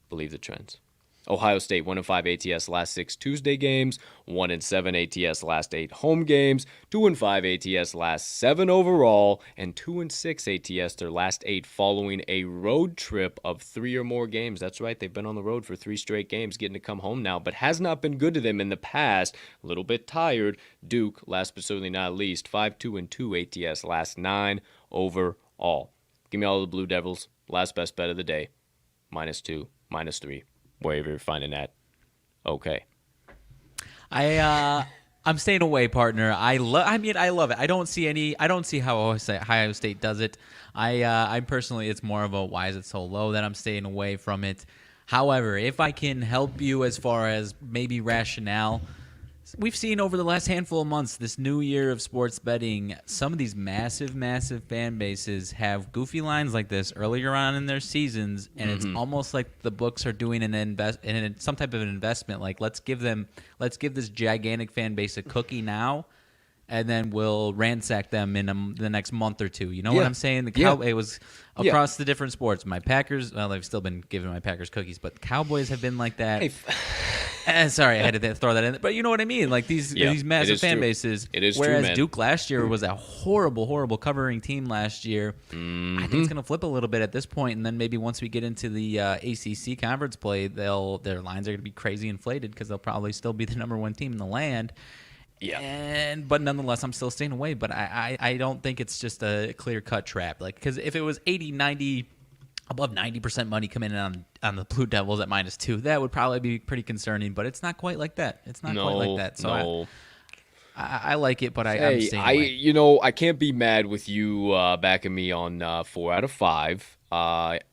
Believe the trends. Ohio State 1-5 ATS last 6 Tuesday games, 1-7 ATS last 8 home games, 2-5 ATS last 7 overall, and 2-6 ATS their last 8 following a road trip of 3 or more games. That's right, they've been on the road for 3 straight games, getting to come home now, but has not been good to them in the past. A little bit tired. Duke, last but certainly not least, 5-2 ATS last 9 overall. Give me all the Blue Devils. Last best bet of the day. -2, -3. Wherever you're finding that. Okay. I'm staying away, partner. I love it. I don't see how Ohio State does it. I personally, it's more of a why is it so low that I'm staying away from it. However, if I can help you as far as maybe rationale, we've seen over the last handful of months, this new year of sports betting, some of these massive fan bases have goofy lines like this earlier on in their seasons, and it's almost like the books are doing some type of an investment. Like let's give this gigantic fan base a cookie now, and then we'll ransack them in the next month or two. You know what I'm saying? It was across the different sports. My Packers, well, they've still been giving my Packers cookies, but the Cowboys have been like that. Sorry, I had to throw that in. But you know what I mean? Like these massive fan bases. It is whereas true, man. Duke last year was a horrible covering team last year. I think it's going to flip a little bit at this point, and then maybe once we get into the ACC conference play, their lines are going to be crazy inflated because they'll probably still be the number 1 team in the land. Yeah. But nonetheless, I'm still staying away. But I don't think it's just a clear-cut trap. Like, because if it was 80, 90, above 90% money coming in on the Blue Devils at -2, that would probably be pretty concerning. But it's not quite like that. So I like it, but I'm staying away. I can't be mad with you backing me on 4 out of 5.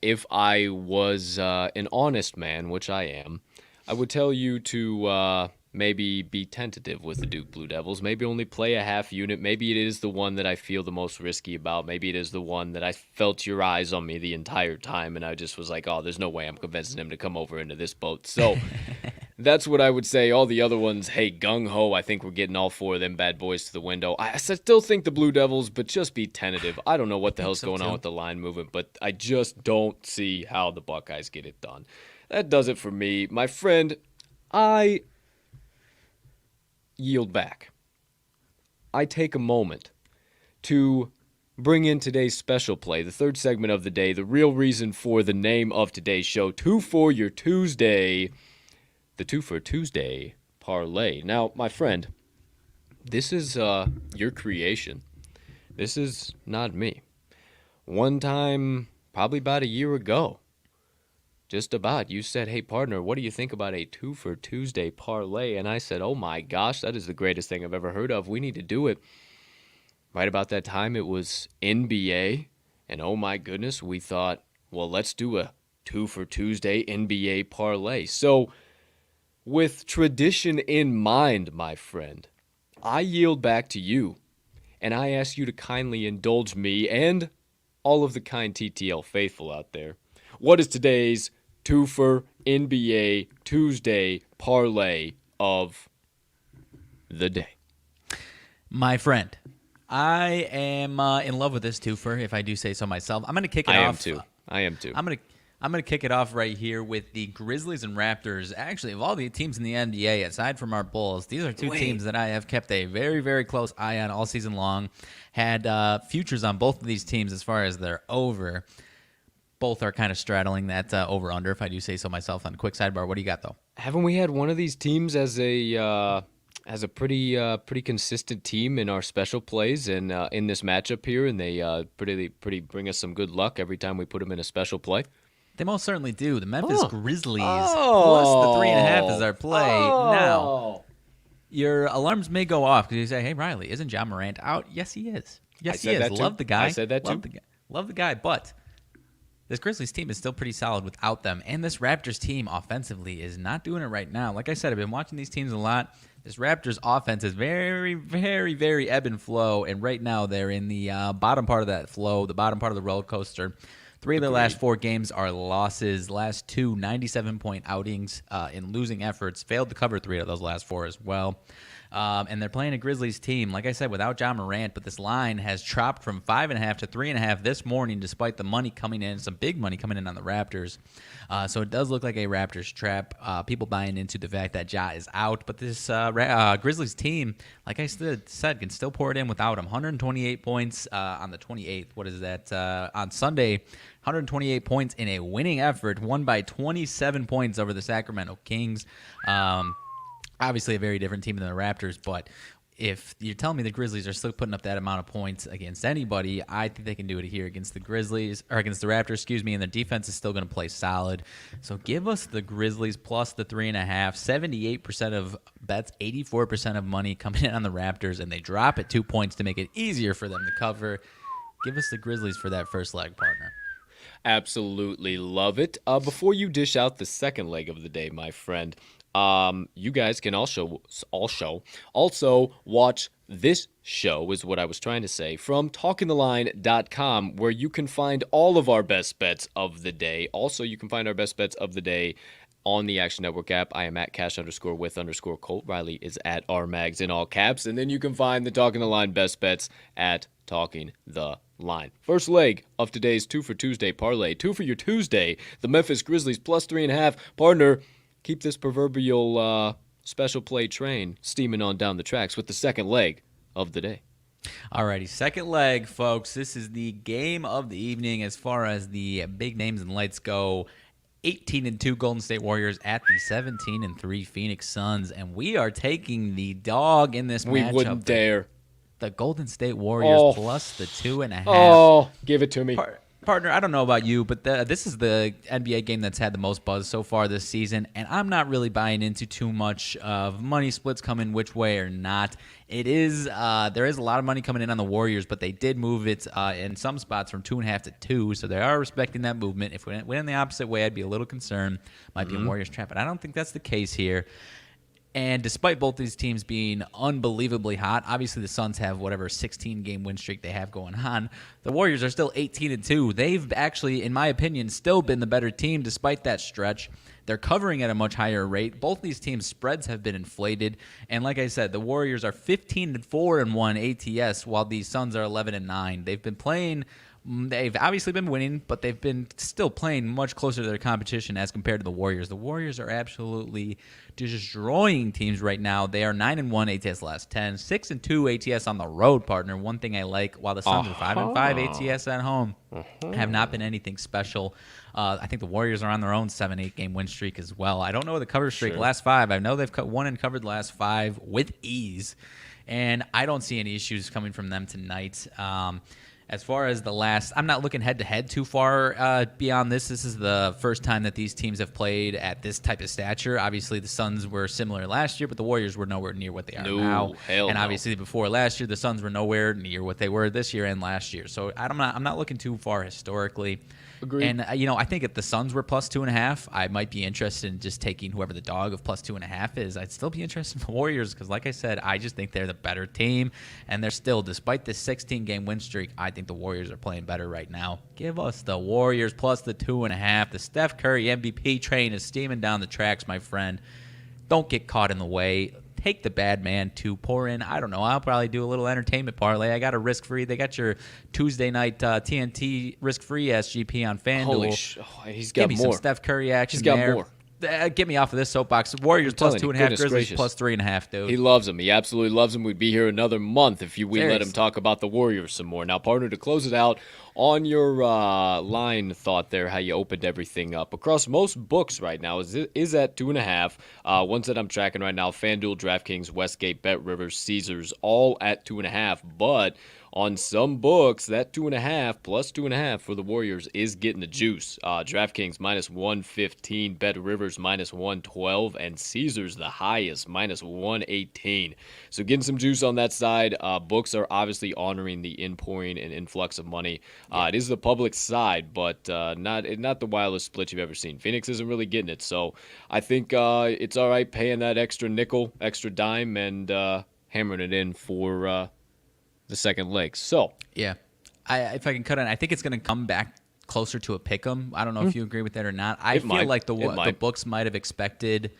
If I was an honest man, which I am, I would tell you to maybe be tentative with the Duke Blue Devils. Maybe only play a half unit. Maybe it is the one that I feel the most risky about. Maybe it is the one that I felt your eyes on me the entire time, and I just was like, oh, there's no way I'm convincing him to come over into this boat. So that's what I would say. All the other ones, hey, gung-ho, I think we're getting all 4 of them bad boys to the window. I still think the Blue Devils, but just be tentative. I don't know what the hell's going on with the line movement, but I just don't see how the Buckeyes get it done. That does it for me. My friend, I yield back. I take a moment to bring in today's special play, the third segment of the day, the real reason for the name of today's show, Twofer Tuesday, the Twofer Tuesday Parlay. Now, my friend, this is your creation. This is not me. One time, probably about a year ago, just about, you said, hey, partner, what do you think about a Twofer Tuesday Parlay? And I said, oh, my gosh, that is the greatest thing I've ever heard of. We need to do it. Right about that time, it was NBA. And, oh, my goodness, we thought, well, let's do a Twofer Tuesday NBA Parlay. So, with tradition in mind, my friend, I yield back to you. And I ask you to kindly indulge me and all of the kind TTL faithful out there. What is today's Twofer NBA Tuesday Parlay of the day? My friend, I am in love with this Twofer, if I do say so myself. I'm going to kick it off. I am too. I'm I'm going to kick it off right here with the Grizzlies and Raptors. Actually, of all the teams in the NBA, aside from our Bulls, these are two teams that I have kept a very, very close eye on all season long. Had futures on both of these teams as far as their over. Both are kind of straddling that over-under, if I do say so myself. On a quick sidebar, what do you got, though? Haven't we had one of these teams as a pretty consistent team in our special plays and in this matchup here, and they pretty bring us some good luck every time we put them in a special play? They most certainly do. The Memphis Grizzlies plus the 3.5 is our play. Now, your alarms may go off because you say, hey, Riley, isn't John Morant out? Yes, he is. Yes, he is. Love the guy. I said that too. Love the guy, but this Grizzlies team is still pretty solid without them. And this Raptors team offensively is not doing it right now. Like I said, I've been watching these teams a lot. This Raptors offense is very, very, very ebb and flow. And right now they're in the bottom part of that flow, the bottom part of the roller coaster. 3 of their last 4 games are losses. Last 2 97-point outings in losing efforts. Failed to cover 3 of those last 4 as well. And they're playing a Grizzlies team, like I said, without John Morant. But this line has chopped from 5.5 to 3.5 this morning, despite the money coming in, some big money coming in on the Raptors. So it does look like a Raptors trap. People buying into the fact that Ja is out. But this Grizzlies team, like I said, can still pour it in without him. 128 points on the 28th. What is that? On Sunday, 128 points in a winning effort, won by 27 points over the Sacramento Kings. Obviously a very different team than the Raptors, but if you're telling me the Grizzlies are still putting up that amount of points against anybody, I think they can do it here against the Grizzlies, or against the Raptors, and their defense is still going to play solid. So give us the Grizzlies plus the 3.5, 78% of bets, 84% of money coming in on the Raptors, and they drop at 2 points to make it easier for them to cover. Give us the Grizzlies for that first leg, partner. Absolutely love it. Before you dish out the second leg of the day, my friend, you guys can also watch this show, is what I was trying to say, from talkingtheline.com, where you can find all of our best bets of the day. Also, you can find our best bets of the day on the Action Network app. I am at cash_with_Colt. Riley is at RMags in all caps. And then you can find the Talking the Line best bets at Talking the Line. First leg of today's Twofer Tuesday Parlay. Two for your Tuesday. The Memphis Grizzlies plus 3.5. Partner, keep this proverbial special play train steaming on down the tracks with the second leg of the day. Alrighty, second leg, folks. This is the game of the evening as far as the big names and lights go. 18-2 Golden State Warriors at the 17-3 Phoenix Suns, and we are taking the dog in this matchup. We wouldn't dare. The Golden State Warriors plus the 2.5. Oh, give it to me. Partner, I don't know about you, but this is the NBA game that's had the most buzz so far this season, and I'm not really buying into too much of money splits coming which way or not. It is there is a lot of money coming in on the Warriors, but they did move it in some spots from 2.5 to 2, so they are respecting that movement. If we went in the opposite way, I'd be a little concerned. Might be a Warriors trap, but I don't think that's the case here. And despite both these teams being unbelievably hot, obviously the Suns have whatever 16-game win streak they have going on. The Warriors are still 18-2. They've actually, in my opinion, still been the better team despite that stretch. They're covering at a much higher rate. Both these teams' spreads have been inflated. And like I said, the Warriors are 15-4-1 ATS, while the Suns are 11-9. They've been playing... They've obviously been winning, but they've been still playing much closer to their competition as compared to the Warriors. The Warriors are absolutely destroying teams right now. They are 9-1 ATS last 10, 6-2 ATS on the road, partner. One thing I like, while the Suns are 5-5 ATS at home, have not been anything special. I think the Warriors are on their own 7-8 game win streak as well. I don't know the cover streak last 5. I know they've won and covered the last 5 with ease, and I don't see any issues coming from them tonight. As far as the last, I'm not looking head-to-head too far beyond this. This is the first time that these teams have played at this type of stature. Obviously, the Suns were similar last year, but the Warriors were nowhere near what they are now. And obviously, before last year, the Suns were nowhere near what they were this year and last year. So I'm not looking too far historically. Agreed. And, I think if the Suns were plus 2.5, I might be interested in just taking whoever the dog of plus 2.5 is. I'd still be interested in the Warriors because, like I said, I just think they're the better team. And they're still, despite this 16-game win streak, I think the Warriors are playing better right now. Give us the Warriors plus the 2.5. The Steph Curry MVP train is steaming down the tracks, my friend. Don't get caught in the way. take the bad man to pour in. I don't know. I'll probably do a little entertainment parlay. I got a risk-free. They got your Tuesday night TNT risk-free SGP on FanDuel. He's got Give me more. some Steph Curry action. He's got there. more. Get me off of this soapbox. Warriors plus 2.5, Grizzlies plus 3.5, dude. He loves him. He absolutely loves him. We'd be here another month if we let him talk about the Warriors some more. Now, partner, to close it out, on your line thought there, how you opened everything up. Across most books right now is at 2.5. Ones that I'm tracking right now, FanDuel, DraftKings, Westgate, BetRivers, Caesars, all at 2.5. But on some books, that 2.5 plus 2.5 for the Warriors is getting the juice. DraftKings minus 115, BetRivers minus 112, and Caesars the highest, minus 118. So getting some juice on that side. Books are obviously honoring the inpouring and influx of money. It is the public side, but not the wildest split you've ever seen. Phoenix isn't really getting it, so I think it's all right paying that extra nickel, extra dime, and hammering it in for the second leg. So yeah, if I can cut in, I think it's going to come back closer to a pick'em. I don't know if you agree with that or not. I feel like the books might have expected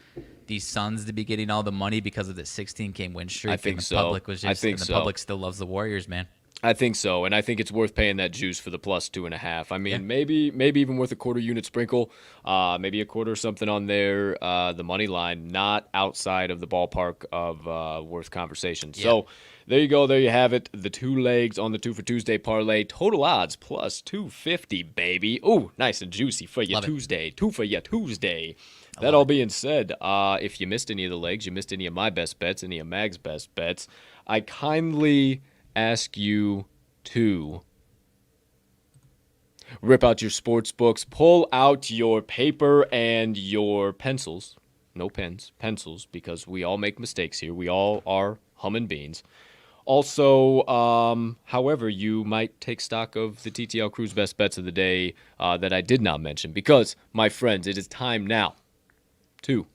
the Suns to be getting all the money because of the 16-game win streak. I think the so. Public was just, the public still loves the Warriors, man. I think so, and I think it's worth paying that juice for the plus 2.5. I mean, maybe even worth a quarter unit sprinkle, maybe a quarter or something on there. The money line, not outside of the ballpark of worth conversation. Yeah. So there you go. There you have it. The two legs on the Twofer Tuesday parlay. Total odds plus 250, baby. Ooh, nice and juicy for your Tuesday. Two for your Tuesday. That all being said, if you missed any of the legs, you missed any of my best bets, any of Mag's best bets, I kindly ask you to rip out your sports books, pull out your paper and your pencils. No pens, pencils, because we all make mistakes here. We all are humming beans. Also, however, you might take stock of the TTL Crew's best bets of the day that I did not mention, because, my friends, it is time now to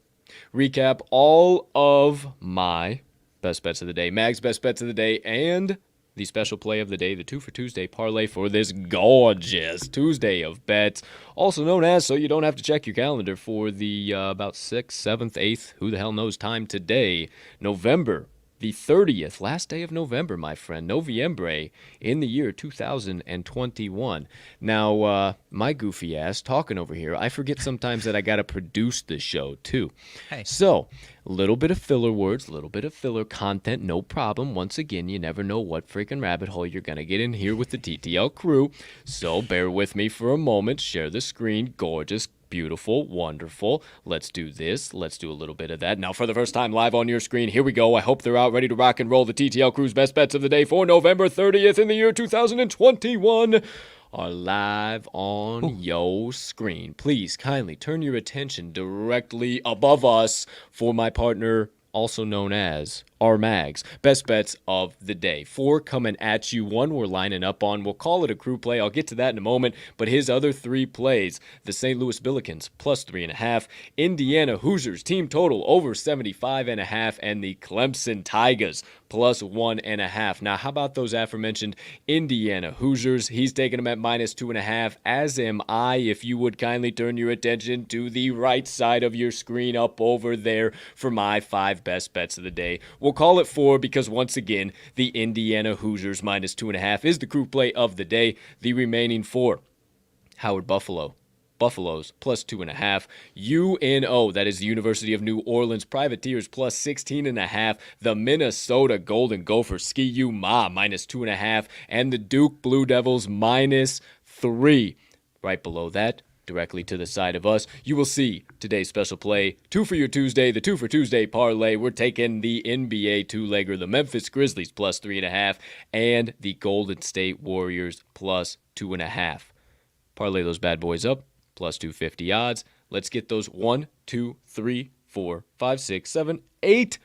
recap all of my best bets of the day, Mag's best bets of the day, and the special play of the day, the Twofer Tuesday parlay for this gorgeous Tuesday of bets, also known as, so you don't have to check your calendar for the about 6th, 7th, 8th, who the hell knows time today, November the 30th, last day of November, my friend, Noviembre, in the year 2021. Now, my goofy ass talking over here, I forget sometimes that I got to produce the show, too. Hey. So, a little bit of filler words, a little bit of filler content, no problem. Once again, you never know what freaking rabbit hole you're going to get in here with the TTL crew. So, bear with me for a moment. Share the screen. Gorgeous, beautiful, wonderful. Let's do this. Let's do a little bit of that. Now, for the first time live on your screen, here we go. I hope they're out ready to rock and roll. The TTL Crew's best bets of the day for November 30th in the year 2021 are live on your screen. Please kindly turn your attention directly above us for my partner, also known as RMags, best bets of the day. 4 coming at you. 1 we're lining up on. We'll call it a crew play. I'll get to that in a moment. But his other 3 plays, the St. Louis Billikens plus 3.5, Indiana Hoosiers team total over 75.5, and the Clemson Tigers plus 1.5. Now, how about those aforementioned Indiana Hoosiers? He's taking them at minus 2.5, as am I. If you would kindly turn your attention to the right side of your screen up over there for my 5 best bets of the day. We'll call it 4 because, once again, the Indiana Hoosiers minus 2.5 is the crew play of the day. The remaining 4, Howard Buffaloes plus 2.5. UNO, that is the University of New Orleans Privateers plus 16.5. The Minnesota Golden Gophers, ski you ma, minus 2.5. And the Duke Blue Devils minus 3. Right below that, directly to the side of us, you will see today's special play, Two for your Tuesday, the Twofer Tuesday parlay. We're taking the NBA two-legger, the Memphis Grizzlies plus 3.5, and the Golden State Warriors plus 2.5. Parlay those bad boys up, plus 250 odds. Let's get those 1, 2, 3, 4, 5, 6, 7, 8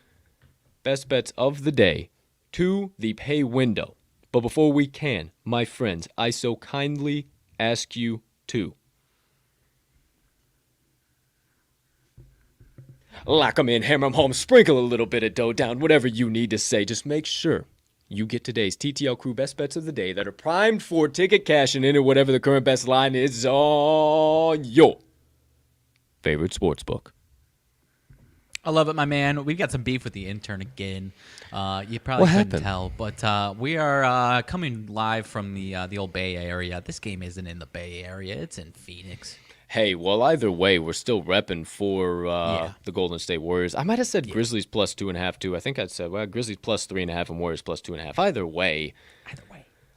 best bets of the day to the pay window. But before we can, my friends, I so kindly ask you to lock 'em in, hammer 'em home, sprinkle a little bit of dough down, whatever you need to say. Just make sure you get today's TTL Crew best bets of the day that are primed for ticket cashing in, or whatever the current best line is on your favorite sportsbook. I love it, my man. We've got some beef with the intern again. You probably couldn't tell, but we are coming live from the old Bay Area. This game isn't in the Bay Area. It's in Phoenix. Hey, well, either way, we're still repping for the Golden State Warriors. I might have said Grizzlies plus 2.5 too. I think I said Grizzlies plus 3.5 and Warriors plus 2.5.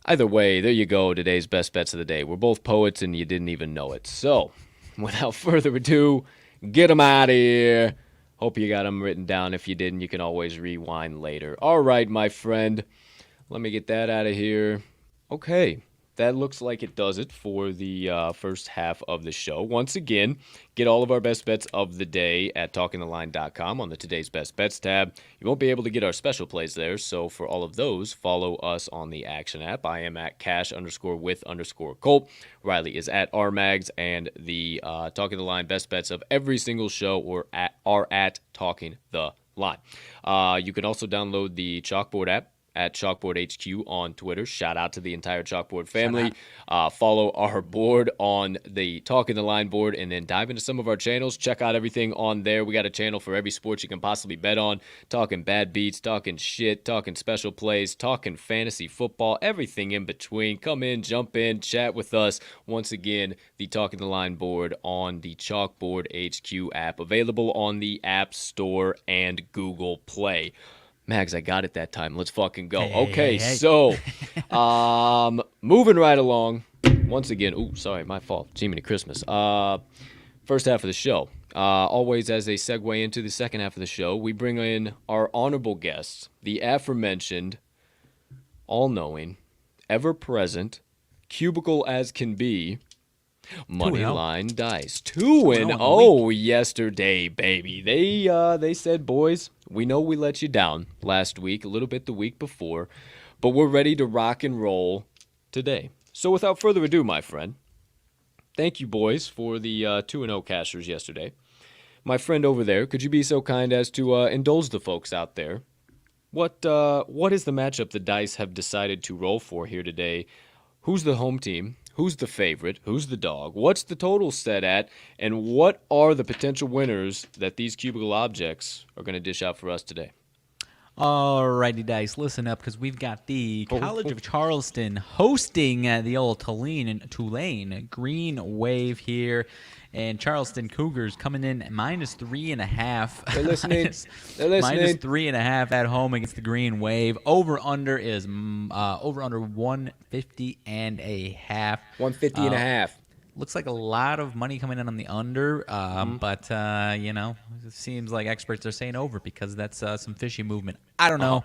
Either way, there you go. Today's best bets of the day. We're both poets, and you didn't even know it. So, without further ado, get them out of here. Hope you got them written down. If you didn't, you can always rewind later. All right, my friend. Let me get that out of here. Okay. That looks like it does it for the first half of the show. Once again, get all of our best bets of the day at talkingtheline.com on the Today's Best Bets tab. You won't be able to get our special plays there, so for all of those, follow us on the Action app. I am at cash_with_Colt. Riley is at RMags, and the Talking the Line best bets of every single show are at Talking the Line. You can also download the Chalkboard app at Chalkboard HQ on Twitter. Shout out to the entire Chalkboard family. Follow our board on the Talking the Line board, and then dive into some of our channels. Check out everything on there. We got a channel for every sport you can possibly bet on. Talking bad beats, talking shit, talking special plays, talking fantasy football, everything in between. Come in, jump in, chat with us. Once again, the Talking the Line board on the Chalkboard HQ app, available on the App Store and Google Play. Mags, I got it that time. Let's fucking go. Hey. So, moving right along. Once again, sorry, my fault. Jiminy Christmas. First half of the show. Always as a segue into the second half of the show, we bring in our honorable guests, the aforementioned, all-knowing, ever-present, cubicle as can be, Moneyline Dice. 2-0 yesterday, baby. They said, boys, we know we let you down last week, a little bit the week before, but we're ready to rock and roll today. So without further ado, my friend, thank you, boys, for the 2-0 cashers yesterday. My friend over there, could you be so kind as to indulge the folks out there? What is the matchup the Dice have decided to roll for here today? Who's the home team? Who's the favorite? Who's the dog? What's the total set at? And what are the potential winners that these cubicle objects are going to dish out for us today? Alrighty, Dice, listen up, because we've got the College of Charleston hosting the old Tulane Green Wave here, and Charleston Cougars coming in -3.5. They're listening. -3.5 at home against the Green Wave. Over under is over under 150.5. 150.5. Looks like a lot of money coming in on the under, but it seems like experts are saying over because that's some fishy movement. I don't know.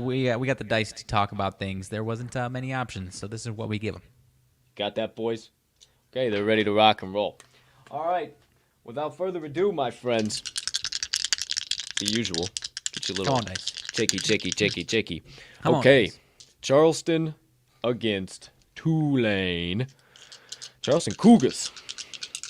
We got the dice to talk about things. There wasn't many options, so this is what we give them. Got that, boys? Okay, they're ready to rock and roll. All right, without further ado, my friends, the usual. Get your little Come on, Dice. Checky. Come on, Okay, Dice. Charleston against Tulane. Charleston Cougars.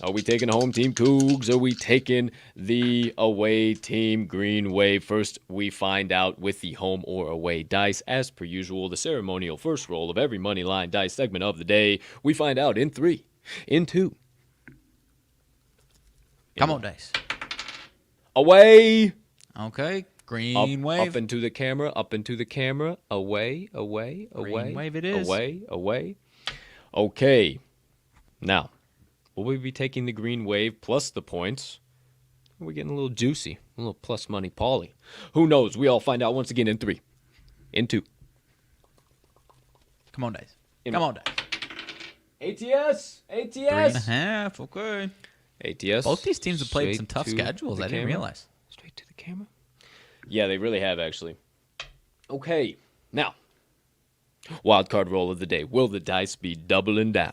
Are we taking the home team Cougs? Are we taking the away team Green Wave? First, we find out with the home or away dice. As per usual, the ceremonial first roll of every Moneyline Dice segment of the day. We find out in 3, in 2. Come on, Dice. Away. Okay, Green Wave. Up into the camera, Away. Green Wave it is. Away. Okay. Now, will we be taking the Green Wave plus the points? We're getting a little juicy, a little plus money Pauly. Who knows? We all find out once again in 3, in 2. Come on, Dice. Come on, Dice. ATS. 3.5. Okay. ATS. Both these teams have played some tough schedules. I didn't realize. Straight to the camera. Yeah, they really have actually. Okay. Now, wild card roll of the day. Will the dice be doubling down?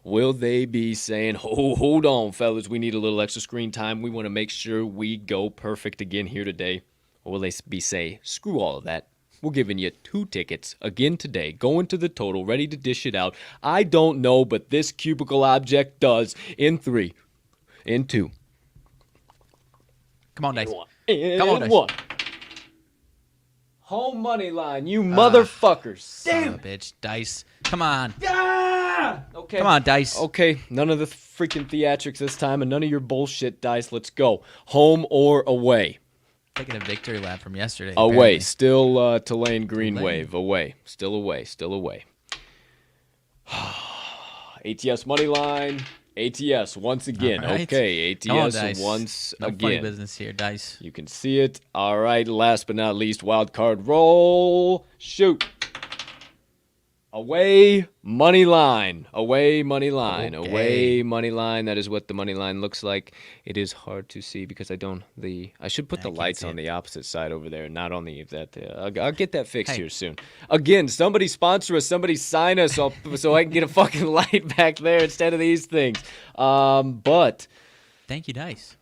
Will they be saying, hold on, fellas, we need a little extra screen time. We want to make sure we go perfect again here today. Or will they be say, screw all of that. We're giving you 2 tickets again today, going to the total, ready to dish it out. I don't know, but this cubicle object does in 3, in 2. Come on, Dice. Come on, Dice. 1. Home money line, you motherfuckers. Damn, bitch. Dice. Come on. Ah! Okay. Come on, Dice. Okay, none of the freaking theatrics this time, and none of your bullshit dice. Let's go. Home or away? Taking a victory lap from yesterday. Away. Apparently. Still Tulane Green Tulane. Wave. Away. Still away. Still away. ATS money line. ATS once again. All right. Okay, ATS Come on, Dice. once No again. funny business here, Dice. You can see it. All right, last but not least, wild card roll. Shoot. Away, money line. Away, money line. Okay. Away, money line. That is what the money line looks like. It is hard to see because I should put the can't lights see on it. the opposite side over there, not on the that. I'll get that fixed Hey. here soon. Again, somebody sponsor us. Somebody sign us so I can get a fucking light back there instead of these things. But Thank you, Dice.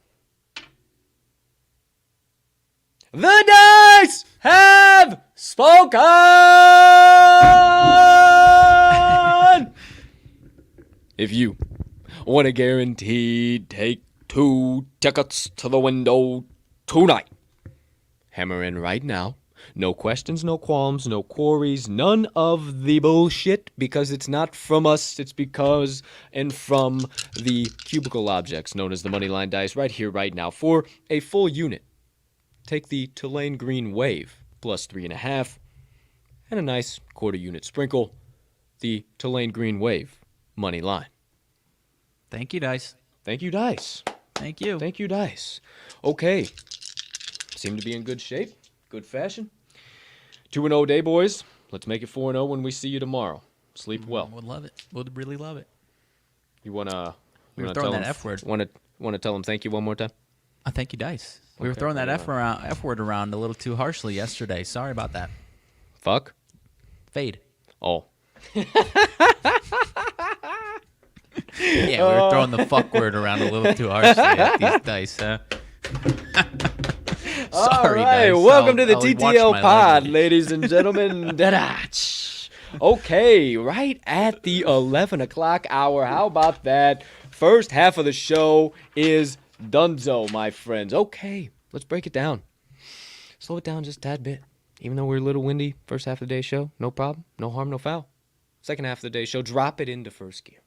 the dice have spoken. If you want a guaranteed take 2 tickets to the window tonight, hammer in right now. No questions, no qualms, no queries, none of the bullshit, because it's not from us, it's because and from the cubicle objects known as the Moneyline Dice right here, right now. For a full unit, take the Tulane Green Wave plus 3.5 and a nice quarter unit sprinkle, the Tulane Green Wave money line. Thank you, Dice. Thank you, Dice. Thank you. Thank you, Dice. Okay. Seem to be in good shape, good fashion. 2-0 day, boys. Let's make it 4-0 when we see you tomorrow. Sleep well. Would love it. Would really love it. You wanna? We were wanna throwing tell that him- F word. Wanna tell him thank you one more time? Thank you, Dice. We were Okay, throwing that well, F word around a little too harshly yesterday. Sorry about that. Fuck. Fade. Oh. Yeah, we were throwing the fuck word around a little too harshly at these dice, huh? Sorry, All right, Dice. welcome to the I'll watch TTL my Pod, language. ladies and gentlemen. Da-da-ch. Okay, right at the 11 o'clock hour. How about that? First half of the show is donezo, my friends. Okay, let's break it down. Slow it down just a tad bit. Even though we're a little windy, first half of the day show, no problem. No harm, no foul. Second half of the day show, drop it into first gear.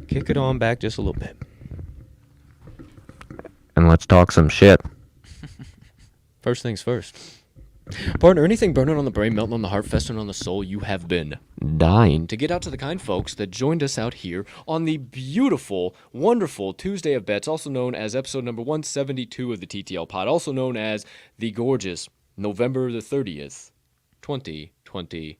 Kick it on back just a little bit. And let's talk some shit. First things first. Partner, anything burning on the brain, melting on the heart, festering on the soul, you have been dying to get out to the kind folks that joined us out here on the beautiful, wonderful Tuesday of Bets, also known as episode number 172 of the TTL Pod, also known as the gorgeous November the 30th, 2021.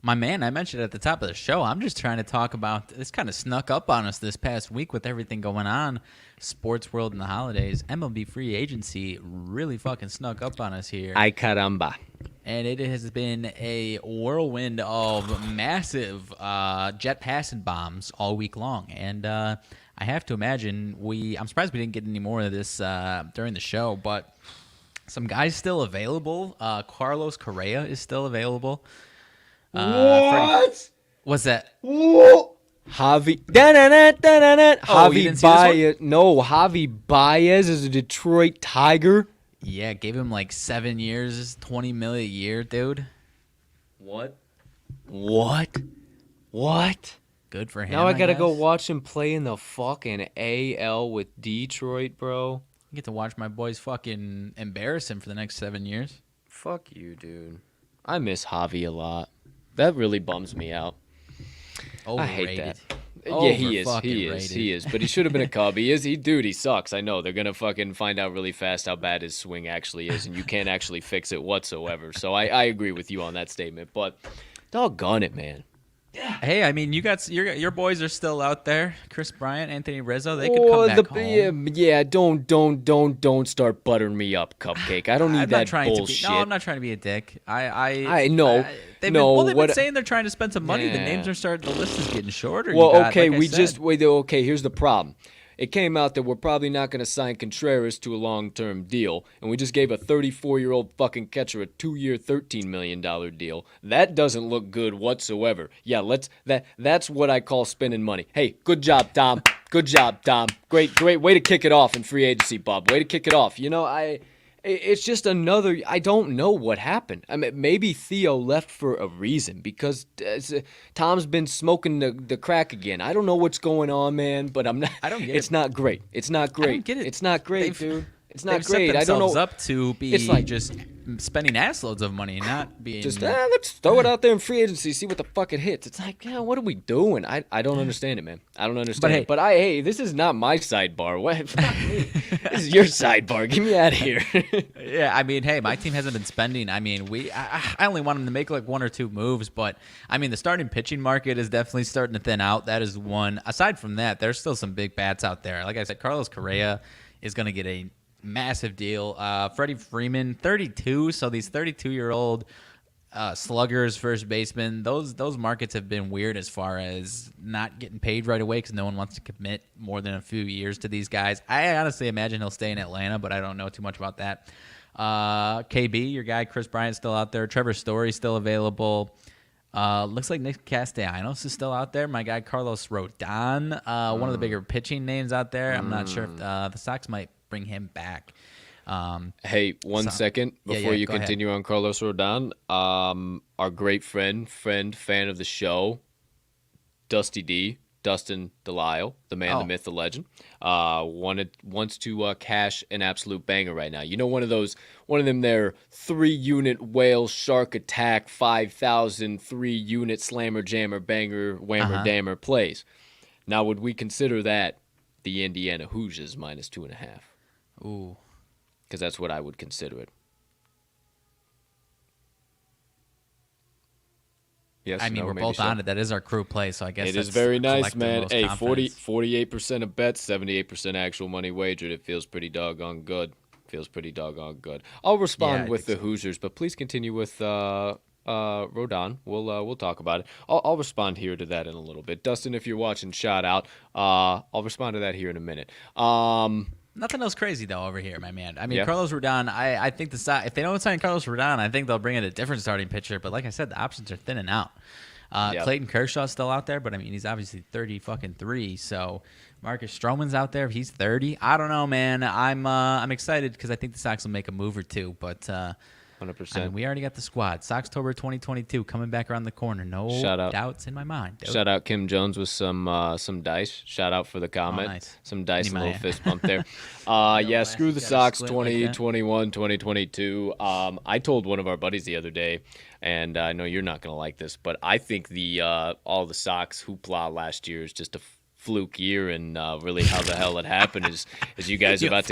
My man, I mentioned at the top of the show, I'm just trying to talk about this. Kind of snuck up on us this past week with everything going on, sports world and the holidays. MLB free agency really fucking snuck up on us here. Ay caramba. And it has been a whirlwind of massive jet passing bombs all week long. And I have to imagine I'm surprised we didn't get any more of this during the show, but some guys still available. Carlos Correa is still available. What? What's that? Javi. Da-na-na-na-na-na. Oh, you Javi didn't see this one? Baez. No, Javi Baez is a Detroit Tiger. Yeah, gave him like 7 years, $20 million a year, dude. What? Good for him. Now I gotta go guess. watch him play in the fucking AL with Detroit, bro. I get to watch my boys fucking embarrass him for the next 7 years. Fuck you, dude. I miss Javi a lot. That really bums me out. I hate that. Yeah, he is. He is. But he should have been a Cub. He sucks. I know. They're going to fucking find out really fast how bad his swing actually is, and you can't actually fix it whatsoever. So I agree with you on that statement. But doggone it, man. Hey, I mean, you got your boys are still out there. Chris Bryant, Anthony Rizzo, they could come back home. Yeah, don't start buttering me up, Cupcake. I don't need that bullshit. I'm not trying to be a dick. I know. They've no, been what? saying they're trying to spend some money. The Yeah. names are starting. The list is getting shorter. Well, You got, okay, like I said. okay, here's the problem. It came out that we're probably not going to sign Contreras to a long-term deal, and we just gave a 34-year-old fucking catcher a 2-year, $13 million deal. That doesn't look good whatsoever. Yeah, that's what I call spending money. Hey, good job, Tom. Good job, Tom. Great way to kick it off in free agency, Bob. Way to kick it off. You know, It's just another. I don't know what happened. I mean, maybe Theo left for a reason because Tom's been smoking the crack again. I don't know what's going on, man. But I'm not. I don't get it's it. not great. It's not great. I don't get it. It's not great, dude. It's not They've great. set I don't themselves know. up to be It's like- just spending ass loads of money, not being Just let's throw it out there in free agency, see what the fuck it hits. It's like, yeah, what are we doing? I don't understand it, man. I don't understand it. But hey, this is not my sidebar. What? This is your sidebar. Get me out of here. Yeah, I mean, hey, my team hasn't been spending. I mean, I only want them to make like one or two moves, but I mean, the starting pitching market is definitely starting to thin out. That is one. Aside from that, there's still some big bats out there. Like I said, Carlos Correa is going to get a massive deal. Freddie Freeman, 32. So these 32-year-old sluggers, first baseman, those markets have been weird as far as not getting paid right away because no one wants to commit more than a few years to these guys. I honestly imagine he'll stay in Atlanta, but I don't know too much about that. KB, your guy Chris Bryant's still out there. Trevor Story's still available. Looks like Nick Castellanos is still out there. My guy Carlos Rodon, one of the bigger pitching names out there. I'm not sure if the Sox might bring him back. Hey, one second before you continue on Carlos Rodon. Our great friend, fan of the show, Dustin Delisle, the man, the myth, the legend, wants to cash an absolute banger right now. You know, one of them there 3-unit whale shark attack 5,000 3-unit slammer jammer banger whammer dammer plays. Now, would we consider that the Indiana Hoosiers minus 2.5? Ooh. Because that's what I would consider it. Yes, I mean, we're both on it. That is our crew play, so I guess it is very nice, man. Hey, 48% of bets, 78% actual money wagered. It feels pretty doggone good. I'll respond with the Hoosiers, but please continue with Rodon. We'll talk about it. I'll respond here to that in a little bit. Dustin, if you're watching, shout out. I'll respond to that here in a minute. Nothing else crazy, though, over here, my man. I mean, Carlos Rodon, I think if they don't sign Carlos Rodon, I think they'll bring in a different starting pitcher. But like I said, the options are thinning out. Clayton Kershaw's still out there, but I mean, he's obviously 30-3. So Marcus Stroman's out there. He's 30. I don't know, man. I'm excited because I think the Sox will make a move or two. But 100%. I mean, we already got the squad. Soxtober 2022 coming back around the corner. No doubts in my mind. Dude. Shout out Kim Jones with some dice. Shout out for the comment. Oh, nice. Some dice and a little fist bump there. Screw the Sox 2021, 2022. I told one of our buddies the other day, and I know you're not going to like this, but I think all the Sox hoopla last year is just a fluke year, and really how the hell it happened is you guys are about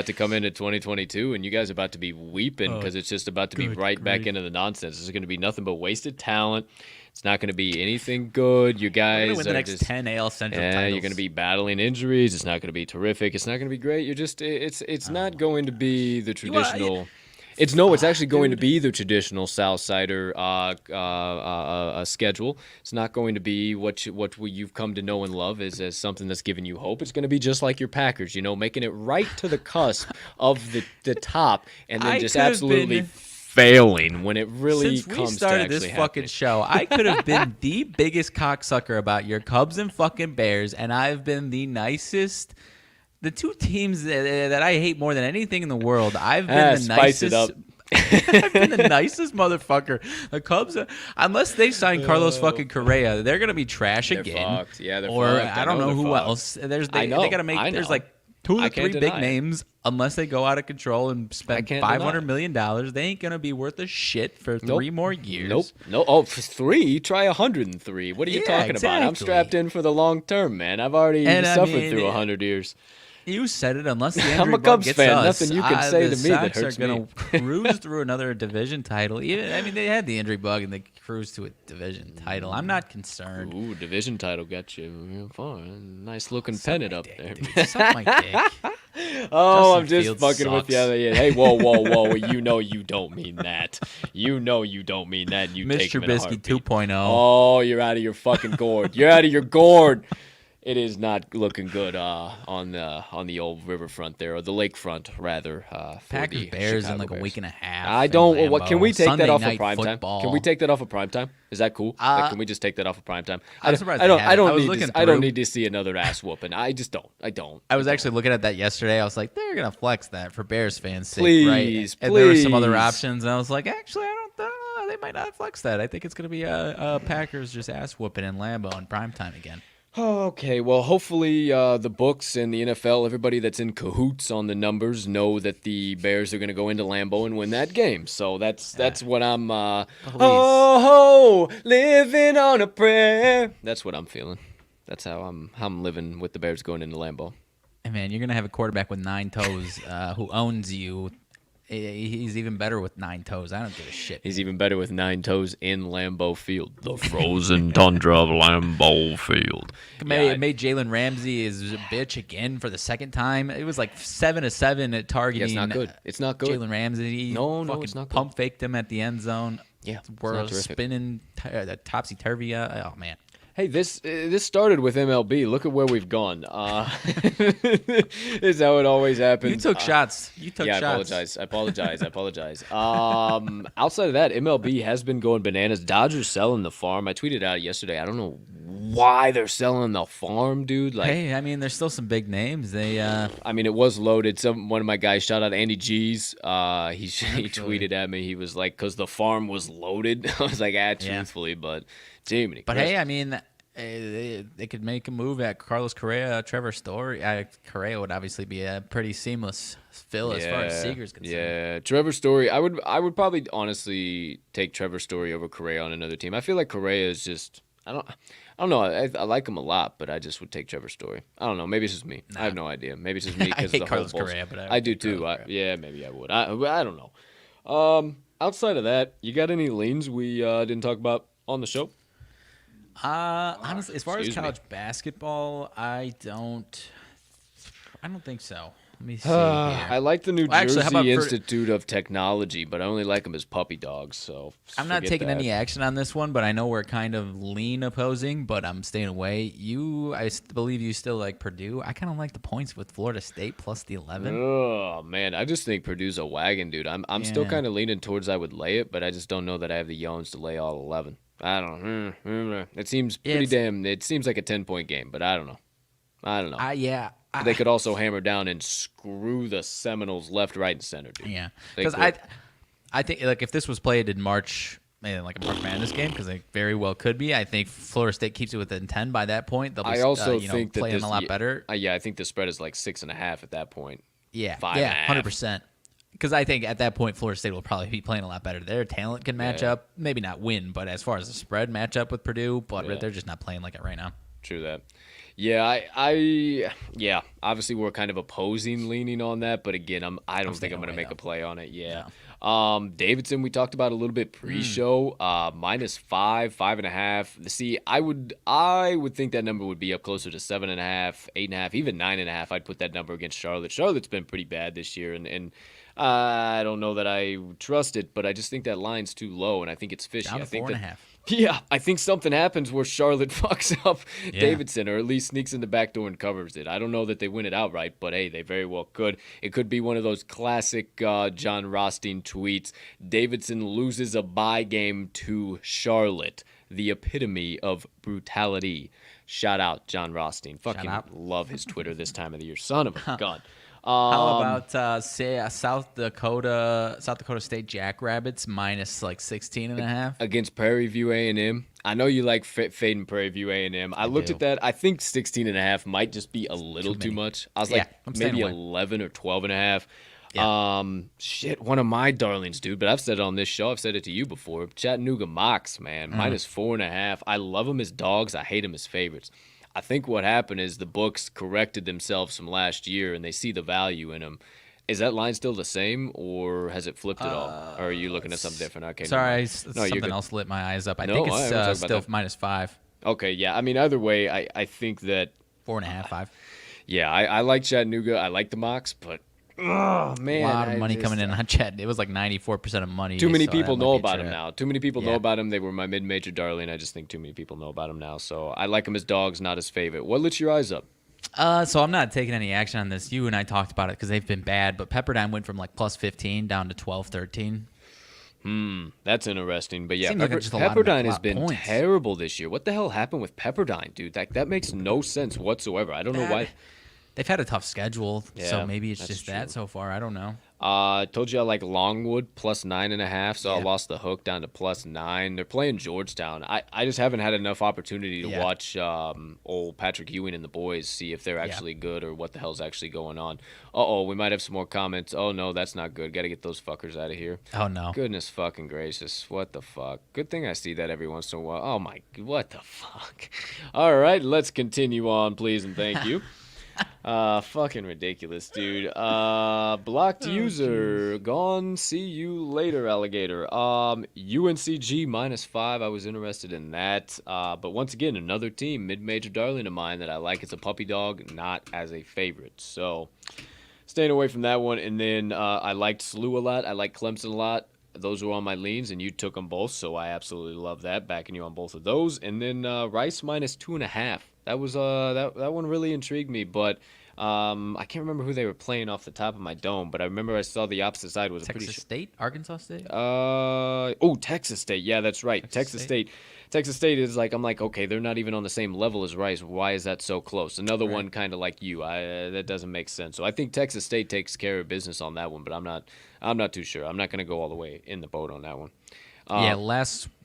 to come into 2022, and you guys are about to be weeping because it's just about to be right back into the nonsense. There's going to be nothing but wasted talent. It's not going to be anything good. You guys win the next 10 AL Central titles. You're going to be battling injuries. It's not going to be terrific. It's not going to be great. You're just it's not going to be the traditional. It's actually going to be the traditional Southsider schedule. It's not going to be what you've come to know and love as something that's giving you hope. It's going to be just like your Packers, making it right to the cusp of the top, and then just absolutely failing when it really Since comes we started to this actually fucking happening. show, I could have been the biggest cocksucker about your Cubs and fucking Bears, and I've been the nicest. The two teams that I hate more than anything in the world, I've been the spice nicest. it up. I've been the nicest motherfucker. The Cubs, unless they sign Carlos fucking Correa, they're gonna be trash again. Fucked. Yeah, they're or fucked. I don't know who fucked. else. They know. gotta make. I know. There's like 2 or I can't 3 big deny it. names. Unless they go out of control and spend $500 million, they ain't gonna be worth a shit for 3 more years. Nope. Oh, for 3? Try 103. What are you talking about? I'm strapped in for the long term, man. I've already suffered through 100 years. You said it. Unless the I'm Andrew a Cubs gets fan. us, Nothing you can say to me that Sox hurts are going to cruise through another division title. They had the injury bug and they cruised to a division title. I'm not concerned. Ooh, division title got you fun. Nice looking pennant up there. Suck my dick. Oh, Justin I'm just Fields fucking with sucks. you. Hey, whoa. You know you don't mean that. You know you don't mean that. You Mitch take him in a Trubisky heartbeat. 2.0. Oh, you're out of your fucking gourd. You're out of your gourd. It is not looking good on the old riverfront there, or the lakefront rather. Packers Bears in like a week and a half. I don't. What can we take Sunday that off of night primetime? football. Can we take that off of primetime? Is that cool? Can we just take that off of primetime? I'm surprised I don't. they I don't haven't. need. I don't need to see another ass whooping. I just don't. I don't. I was actually looking at that yesterday. I was like, they're gonna flex that for Bears fans' sake, Please, right? And there were some other options, and I was like, actually, I don't. They might not flex that. I think it's gonna be a Packers just ass whooping in Lambeau in primetime again. Oh, okay. Well, hopefully the books and the NFL, everybody that's in cahoots on the numbers, know that the Bears are going to go into Lambeau and win that game. So that's what I'm. Living on a prayer. That's what I'm feeling. That's how I'm living with the Bears going into Lambeau. Hey man, you're gonna have a quarterback with 9 toes who owns you. He's even better with 9 toes. I don't give a shit. He's even better with 9 toes in Lambeau Field. The frozen tundra of Lambeau Field. Made Jalen Ramsey is a bitch again for the second time. It was like 7-7 at targeting. Yeah, it's not good. It's not good. Jalen Ramsey. No, it's not good. Pump faked him at the end zone. Yeah, we're spinning topsy-turvy. Oh, man. Hey, this started with MLB. Look at where we've gone. Is how it always happens. You took shots. I apologize. Outside of that, MLB has been going bananas. Dodgers selling the farm. I tweeted out yesterday. I don't know why they're selling the farm, dude. Like, hey, I mean, there's still some big names. I mean, it was loaded. One of my guys, shout out Andy G's. He tweeted at me. He was like, "Cause the farm was loaded." I was like, truthfully, but. Jiminy. But hey, I mean, they could make a move at Carlos Correa, Trevor Story. Correa would obviously be a pretty seamless fill as far as Seager's concerned. Yeah, Trevor Story. I would probably honestly take Trevor Story over Correa on another team. I feel like Correa is just I don't know. I like him a lot, but I just would take Trevor Story. I don't know. Maybe it's just me. I have no idea. Maybe it's just me because of the Carlos whole Correa, but I do too. Maybe I would. I don't know. Outside of that, you got any leans we didn't talk about on the show? Honestly, as far as college basketball, I don't think so. Let me see here. I like the New Jersey actually, Institute of Technology, but I only like them as puppy dogs. So I'm not taking any action on this one, but I know we're kind of lean opposing, but I'm staying away. I believe you still like Purdue. I kind of like the points with Florida State plus the 11. Oh man, I just think Purdue's a wagon, dude. I'm still kind of leaning towards I would lay it, but I just don't know that I have the yawns to lay all 11. I don't know. It seems pretty damn. It seems like a 10-point game, but I don't know. They could also hammer down and screw the Seminoles left, right, and center, dude. Yeah, because I think like if this was played in March, like a March Madness game, because they very well could be. I think Florida State keeps it within 10 by that point. They'll be, think playing a lot better. I think the spread is like 6.5 at that point. Yeah, 100%. Because I think at that point, Florida State will probably be playing a lot better. Their talent can match up, maybe not win, but as far as the spread match up with Purdue, but they're just not playing like it right now. True that. Yeah, obviously we're kind of opposing leaning on that, but again, I don't think I'm going to make a play on it. Yeah. Davidson, we talked about a little bit pre-show, -5, 5.5. See, I would think that number would be up closer to 7.5, 8.5, even 9.5. I'd put that number against Charlotte. Charlotte's been pretty bad this year, and I don't know that I trust it, but I just think that line's too low, and I think it's fishy. Down to 4.5. Yeah, I think something happens where Charlotte fucks up Davidson, or at least sneaks in the back door and covers it. I don't know that they win it outright, but hey, they very well could. It could be one of those classic John Rothstein tweets. Davidson loses a bye game to Charlotte, the epitome of brutality. Shout out John Rothstein. Fucking love his Twitter this time of the year. Son of a gun. How about South Dakota State Jackrabbits minus like 16.5 against Prairie View A&M? I know you like fading Prairie View A&M. I looked at that. I think 16.5 might just be a little too much. I was like maybe 11 or 12.5. Yeah. One of my darlings, dude. But I've said it on this show. I've said it to you before. Chattanooga Mocs, man, minus 4.5. I love them as dogs. I hate them as favorites. I think what happened is the books corrected themselves from last year, and they see the value in them. Is that line still the same, or has it flipped at all? Or are you looking at something different? Okay, something else lit my eyes up. I think it's still -5. Okay, yeah. I mean, either way, I think that 4.5, 5. Yeah, I like Chattanooga. I like the Mocs, but Oh, A man. lot of money coming in on Chet. It was like 94% of money. Too many so people that might know be a about him trap. now. Too many people know about him. They were my mid-major darling. I just think too many people know about him now. So I like him as dogs, not as favorite. What lit your eyes up? So I'm not taking any action on this. You and I talked about it because they've been bad, but Pepperdine went from like plus 15 down to 12, 13. That's interesting. But yeah, Seems like just a lot of Pepperdine has been points. terrible this year. What the hell happened with Pepperdine, dude? That makes no sense whatsoever. I don't know why. They've had a tough schedule, Yeah, so maybe it's that's just true. that so far. I don't know. I told you I like Longwood plus 9.5, so I Yeah. lost the hook down to plus 9. They're playing Georgetown. I just haven't had enough opportunity to watch old Patrick Ewing and the boys, see if they're actually good or what the hell's actually going on. We might have some more comments. Oh, no, that's not good. Got to get those fuckers out of here. Oh, no. Goodness fucking gracious. What the fuck? Good thing I see that every once in a while. Oh, my. What the fuck? All right, let's continue on, please, and thank you. Fucking ridiculous, dude. Blocked user. Gone. See you later, alligator. UNCG -5. I was interested in that. But once again, another team, mid-major darling of mine that I like as a puppy dog, not as a favorite. So, staying away from that one. And then I liked SLU a lot. I liked Clemson a lot. Those were on my leans, and you took them both, so I absolutely love that. Backing you on both of those. And then Rice -2.5. That was that one really intrigued me, but I can't remember who they were playing off the top of my dome. But I remember I saw the opposite side was Texas State? Arkansas State? Texas State. Yeah, that's right. Texas State. Texas State is like, I'm like, okay, they're not even on the same level as Rice. Why is that so close? Another one kind of like you. That doesn't make sense. So I think Texas State takes care of business on that one, but I'm not too sure. I'm not going to go all the way in the boat on that one.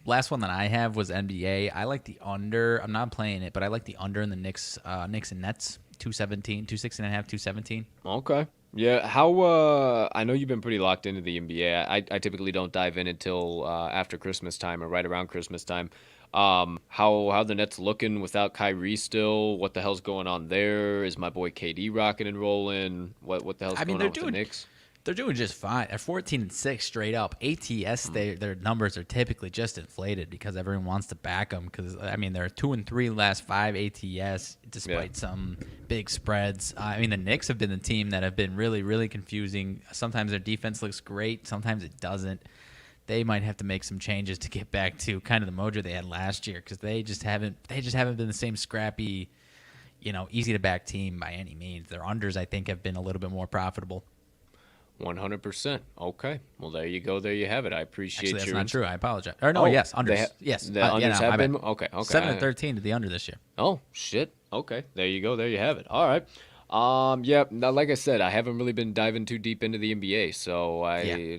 Last one that I have was NBA. I like the under. I'm not playing it, but I like the under in the Knicks and Nets. 217, 216.5, 217. Okay. Yeah, how I know you've been pretty locked into the NBA. I typically don't dive in until after Christmas time or right around Christmas time. How the Nets looking without Kyrie still? What the hell's going on there? Is my boy KD rocking and rolling? What the hell's going on with the Knicks? They're doing just fine. They're 14-6 straight up. ATS, their numbers are typically just inflated because everyone wants to back them. Because I mean, they're 2-3 last 5 ATS, despite some big spreads. I mean, the Knicks have been the team that have been really, really confusing. Sometimes their defense looks great, sometimes it doesn't. They might have to make some changes to get back to kind of the mojo they had last year because they just haven't been the same scrappy, easy to back team by any means. Their unders, I think, have been a little bit more profitable. 100%. Okay. Well, there you go. There you have it. I appreciate Actually, that's your not true. I apologize. Or no, yes, unders. Yes. The unders have been? Okay. 7-13 to the under this year. Oh, shit. Okay. There you go. There you have it. All right. Now, like I said, I haven't really been diving too deep into the NBA, so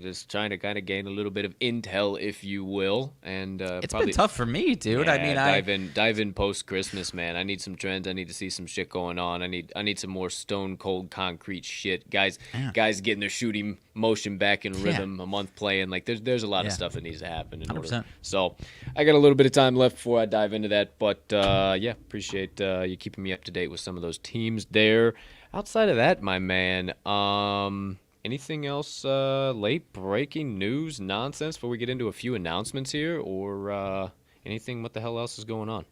just trying to kind of gain a little bit of intel, if you will, and it's been tough for me, dude. Yeah, I mean, dive in post Christmas, man. I need some trends. I need to see some shit going on. I need some more stone cold concrete shit, guys. Guys getting their shooting motion back in rhythm. A month playing, like there's a lot of stuff that needs to happen in order. So I got a little bit of time left before I dive into that, but appreciate you keeping me up to date with some of those teams there. Outside of that, my man, anything else late breaking news nonsense before we get into a few announcements here, or anything? What the hell else is going on?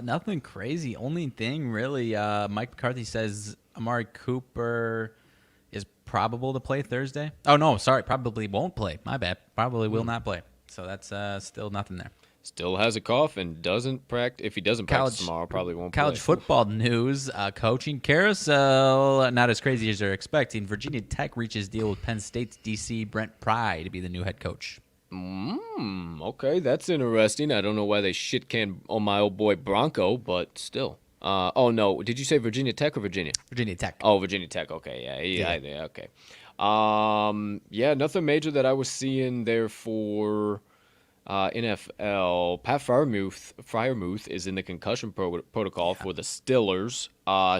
Nothing crazy. Only thing really, Mike McCarthy says Amari Cooper is probable to play Thursday. Oh no, sorry, probably won't play. My bad. Probably will not play. So that's still nothing there. Still has a cough and doesn't practice. If he doesn't practice tomorrow, probably won't play. College football news, coaching carousel, not as crazy as they're expecting. Virginia Tech reaches deal with Penn State's DC Brent Pry to be the new head coach. Okay, that's interesting. I don't know why they shit can on my old boy Bronco, but still. Oh no, did you say Virginia Tech or Virginia? Virginia Tech. Oh, Virginia Tech. Okay, okay. Nothing major that I was seeing there for NFL. Pat Freiermuth is in the concussion protocol for the Steelers.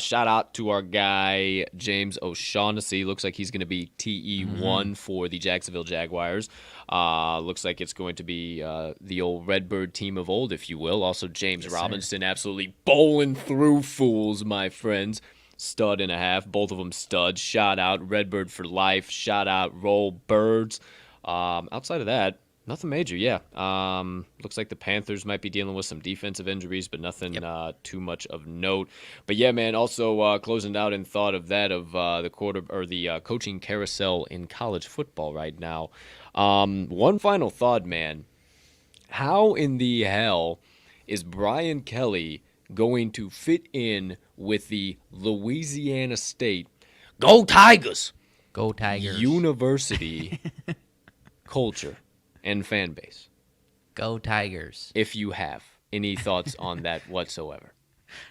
Shout out to our guy James O'Shaughnessy. Looks like he's going to be TE1 for the Jacksonville Jaguars. Looks like it's going to be the old Redbird team of old, if you will. Also, James Robinson absolutely bowling through fools, my friends. Stud and a half. Both of them studs. Shout out Redbird for life. Shout out Roll Birds. Outside of that, Nothing major, yeah. Looks like the Panthers might be dealing with some defensive injuries, but nothing too much of note. But yeah, man. Also closing out in thought of that of the coaching carousel in college football right now. One final thought, man. How in the hell is Brian Kelly going to fit in with the Louisiana State Go Tigers Go Tigers. University culture and fan base? Go Tigers. If you have any thoughts on that whatsoever.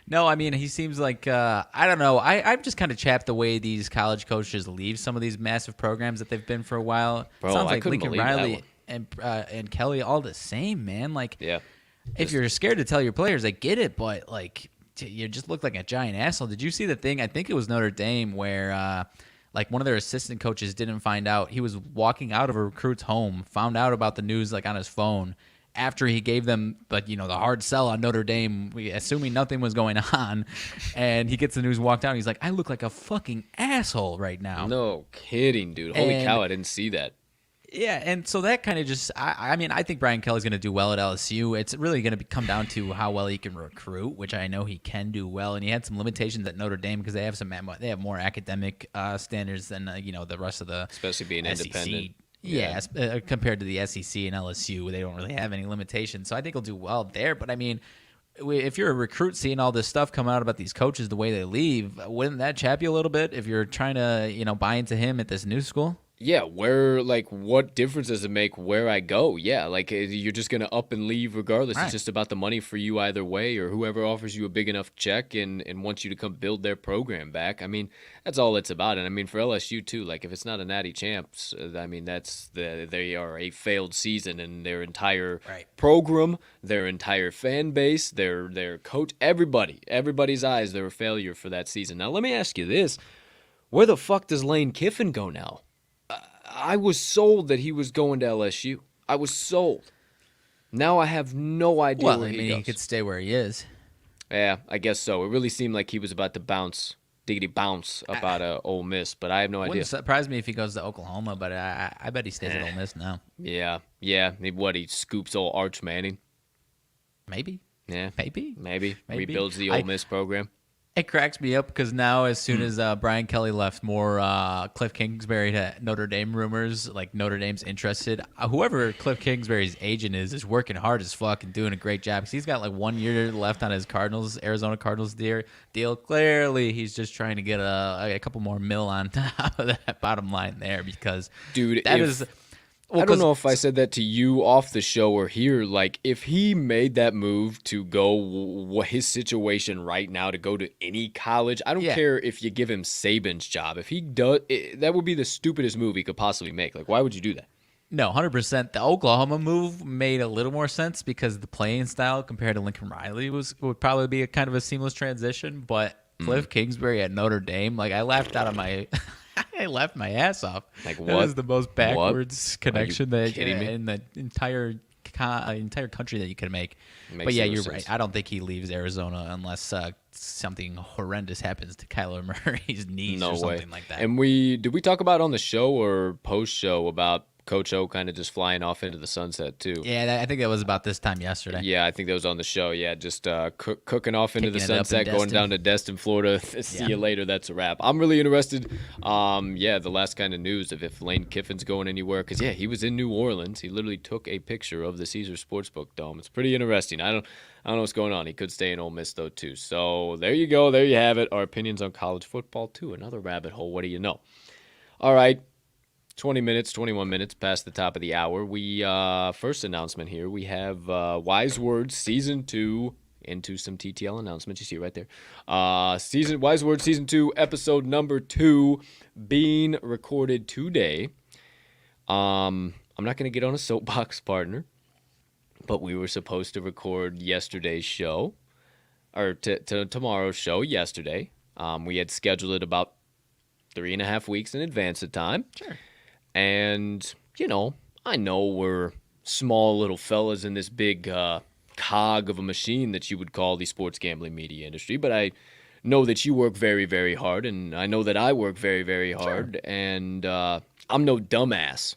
No, I mean, he seems like, I don't know. I'm just kind of chapped the way these college coaches leave some of these massive programs that they've been for a while. Bro, Sounds I like couldn't Lincoln believe that Riley one. and Kelly all the same, man. Like, Yeah. if you're scared to tell your players, I get it, but, like, you just look like a giant asshole. Did you see the thing? I think it was Notre Dame where, like, one of their assistant coaches didn't find out. He was walking out of a recruit's home, found out about the news, like, on his phone, after he gave them, like, the hard sell on Notre Dame, assuming nothing was going on, and he gets the news, walked out, and he's like, I look like a fucking asshole right now. No kidding, dude. Holy cow, I didn't see that. Yeah, and so that kind of just, I mean, I think Brian Kelly's going to do well at LSU. It's really going to come down to how well he can recruit, which I know he can do well, and he had some limitations at Notre Dame because they have more academic standards than the rest of the Especially being SEC. independent. Yeah, compared to the SEC and LSU, they don't really have any limitations. So I think he'll do well there. But I mean, if you're a recruit seeing all this stuff come out about these coaches, the way they leave, wouldn't that chap you a little bit if you're trying to, buy into him at this new school? Yeah, what difference does it make where I go? Yeah, you're just going to up and leave regardless. Right. It's just about the money for you either way, or whoever offers you a big enough check and wants you to come build their program back. I mean, that's all it's about. And I mean, for LSU too, like if it's not a natty champs, I mean, they are a failed season, and their entire program, their entire fan base, their coach, everybody's eyes, they're a failure for that season. Now, let me ask you this. Where the fuck does Lane Kiffin go now? I was sold that he was going to LSU. I was sold. Now I have no idea where he goes. He could stay where he is. Yeah, I guess so. It really seemed like he was about to bounce up out of Ole Miss, but I have no idea. Wouldn't surprise me if he goes to Oklahoma, but I bet he stays at Ole Miss now. Yeah. He scoops old Arch Manning? Maybe. Yeah. Maybe. Rebuilds the Ole Miss program. It cracks me up because now, as soon as Brian Kelly left, more Cliff Kingsbury to Notre Dame rumors, like Notre Dame's interested. Whoever Cliff Kingsbury's agent is working hard as fuck and doing a great job because he's got like 1 year left on his Arizona Cardinals deal. Clearly, he's just trying to get a couple more mil on top of that bottom line there because, dude, that is. Well, I don't know if I said that to you off the show or here. Like, if he made that move to go his situation right now to go to any college, I don't care if you give him Saban's job. If he does, that would be the stupidest move he could possibly make. Like, why would you do that? No, 100%. The Oklahoma move made a little more sense because the playing style compared to Lincoln Riley would probably be a kind of a seamless transition. But Cliff Kingsbury at Notre Dame, like I laughed out of my. I laughed my ass off. Like what? That was the most backwards connection that me? in the entire country that you could make. But yeah, you're right. I don't think he leaves Arizona unless something horrendous happens to Kyler Murray's knees or something like that. And did we talk about on the show or post show about Coach O kind of just flying off into the sunset too? Yeah, I think that was about this time yesterday. Yeah, I think that was on the show. Yeah, just cooking off into the sunset, going down to Destin, Florida. See you later. That's a wrap. I'm really interested. The last kind of news of if Lane Kiffin's going anywhere, because he was in New Orleans. He literally took a picture of the Caesars Sportsbook Dome. It's pretty interesting. I don't know what's going on. He could stay in Ole Miss though too. So there you go. There you have it. Our opinions on college football too. Another rabbit hole. What do you know? All right. 21 minutes past the top of the hour. We first announcement here. We have Wise Words Season 2 into some TTL announcements. You see it right there. Wise Words Season 2, episode number 2 being recorded today. I'm not going to get on a soapbox, partner, but we were supposed to record yesterday's show, or tomorrow's show yesterday. We had scheduled it about 3.5 weeks in advance of time. Sure. And, I know we're small little fellas in this big cog of a machine that you would call the sports gambling media industry, but I know that you work very, very hard, and I know that I work very, very hard, and I'm no dumbass,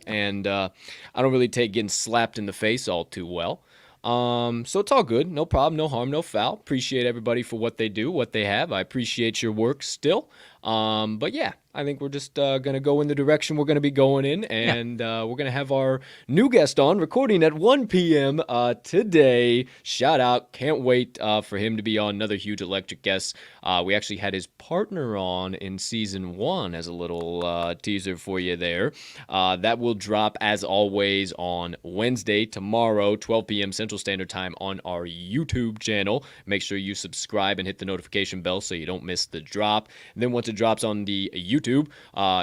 and I don't really take getting slapped in the face all too well. So it's all good. No problem, no harm, no foul. Appreciate everybody for what they do, what they have. I appreciate your work still. But yeah, I think we're just going to go in the direction we're going to be going in, and we're going to have our new guest on, recording at 1 p.m. Today. Shout out. Can't wait for him to be on. Another huge electric guest. We actually had his partner on in season 1 as a little teaser for you there. That will drop, as always, on Wednesday, tomorrow, 12 p.m. Central Standard Time on our YouTube channel. Make sure you subscribe and hit the notification bell so you don't miss the drop. And then once it drops on the YouTube,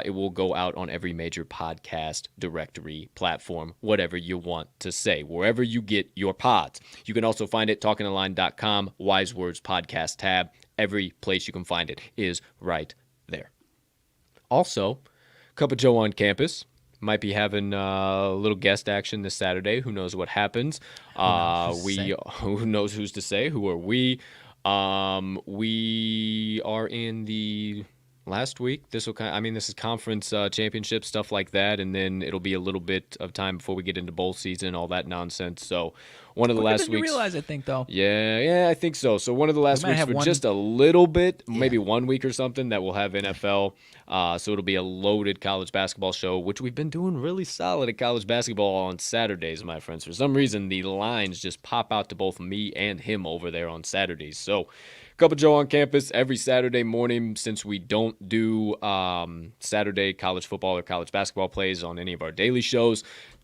it will go out on every major podcast directory platform, whatever you want to say, wherever you get your pods. You can also find it talkingtheline.com, Wise Words Podcast tab. Every place you can find it is right there. Also, Cup of Joe on campus. Might be having a little guest action this Saturday. Who knows what happens? Who knows who's to say? Who are we? We are in the last week. This is conference championship stuff like that, and then it'll be a little bit of time before we get into bowl season, all that nonsense. So one of the last weeks. You realize, I think, though. Yeah, I think so. So one of the last weeks for just a little bit, maybe 1 week or something, that we'll have NFL. So it'll be a loaded college basketball show, which we've been doing really solid at college basketball on Saturdays, my friends. For some reason, the lines just pop out to both me and him over there on Saturdays. So Cup of Joe on campus every Saturday morning, since we don't do Saturday college football or college basketball plays on any of our daily shows.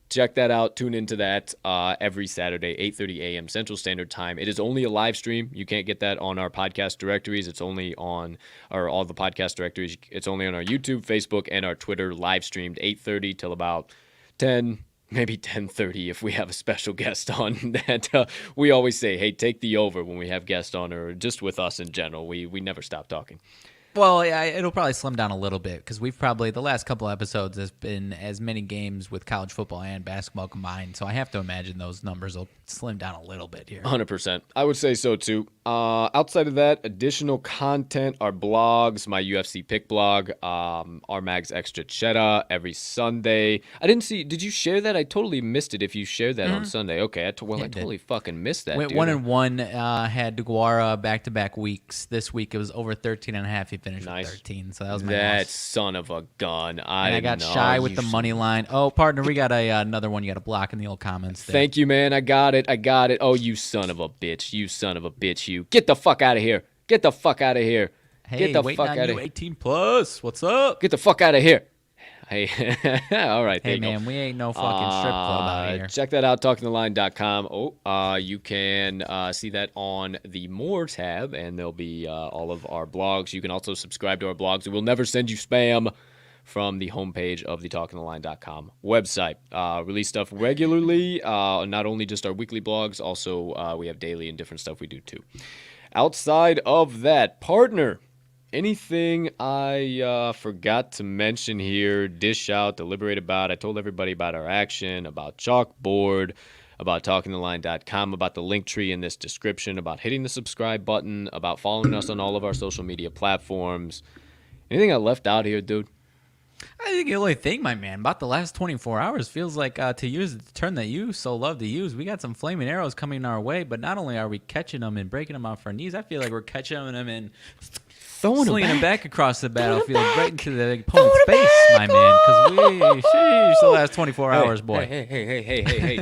Check that out. Tune into that every Saturday, 8:30 a.m. Central Standard Time. It is only a live stream. You can't get that on our podcast directories. It's only on all the podcast directories. It's only on our YouTube, Facebook, and our Twitter, live streamed 8:30 till about 10, maybe 10:30 if we have a special guest on. That we always say, hey, take the over when we have guests on, or just with us in general. We never stop talking. Well, yeah, it'll probably slim down a little bit because we've probably, the last couple episodes, has been as many games with college football and basketball combined. So I have to imagine those numbers will slim down a little bit here. 100%. I would say so too. Outside of that, additional content, our blogs, my UFC pick blog, RMags Extra Cheddar every Sunday. I didn't see, did you share that? I totally missed it if you shared that on Sunday. Okay, I totally fucking missed that. Went dude. 1-1, had DeGuara back-to-back weeks. This week it was over 13.5. He finished with 13, so that was my loss. Son of a gun. I got shy with the money line. Oh, partner, we got another one you got to block in the old comments there. Thank you, man. I got it. Oh, you son of a bitch. You son of a bitch, you. Get the fuck out of here. Get the fuck out of here. Hey, get the waiting fuck on out you, of here. 18 plus. What's up? Get the fuck out of here. Hey, all right. Hey, man, we ain't no fucking strip club out here. Check that out, talkingtheline.com. You can see that on the More tab, and there'll be all of our blogs. You can also subscribe to our blogs. We will never send you spam from the homepage of the talkingtheline.com website. Release stuff regularly, not only just our weekly blogs, also we have daily and different stuff we do too. Outside of that, partner, anything I forgot to mention here, dish out, deliberate about? I told everybody about our action, about Chalkboard, about talkingtheline.com, about the link tree in this description, about hitting the subscribe button, about following us on all of our social media platforms. Anything I left out here, dude? I think the only thing, my man, about the last 24 hours feels like, to use the term that you so love to use, we got some flaming arrows coming our way, but not only are we catching them and breaking them off our knees, I feel like we're catching them and slinging them back across the battlefield right into the opponent's face, my man, because the last 24 hours, boy. Hey,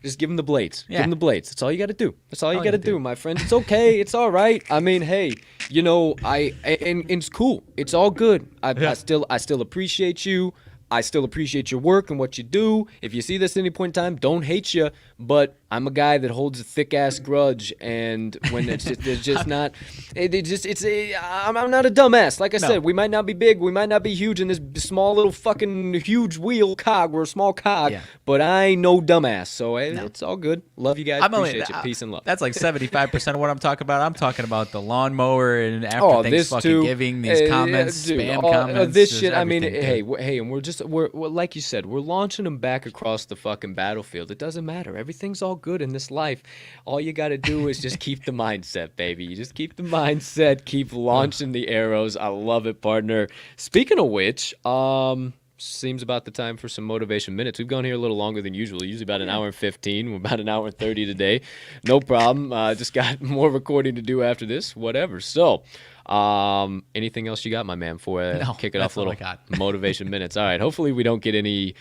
just give him the blades. Yeah. Give him the blades. That's all you got to do. That's all you got to do, my friend. It's okay. It's all right. I mean, hey, and it's cool. It's all good. I still appreciate you. I still appreciate your work and what you do. If you see this at any point in time, don't hate you. But I'm a guy that holds a thick ass grudge, and when it's just, I'm not a dumbass. Like I said, we might not be big, we might not be huge in this small little fucking huge wheel cog. We're a small cog, but I ain't no dumbass. So it's all good. Love you guys. Appreciate you. Peace and love. That's like 75% of what I'm talking about. I'm talking about the lawnmower and after things fucking too. Giving these comments, dude, spam comments. This shit. I mean, hey, and we're like you said, we're launching them back across the fucking battlefield. It doesn't matter. Everything's all good in this life. All you got to do is just keep the mindset, baby. You just keep the mindset, keep launching the arrows. I love it, partner. Speaking of which, seems about the time for some motivation minutes. We've gone here a little longer than usual, usually about an hour and 15. We're about an hour and 30 today. No problem. Just got more recording to do after this, whatever. So, anything else you got, my man, for kick it off a little motivation minutes? All right. Hopefully we don't get any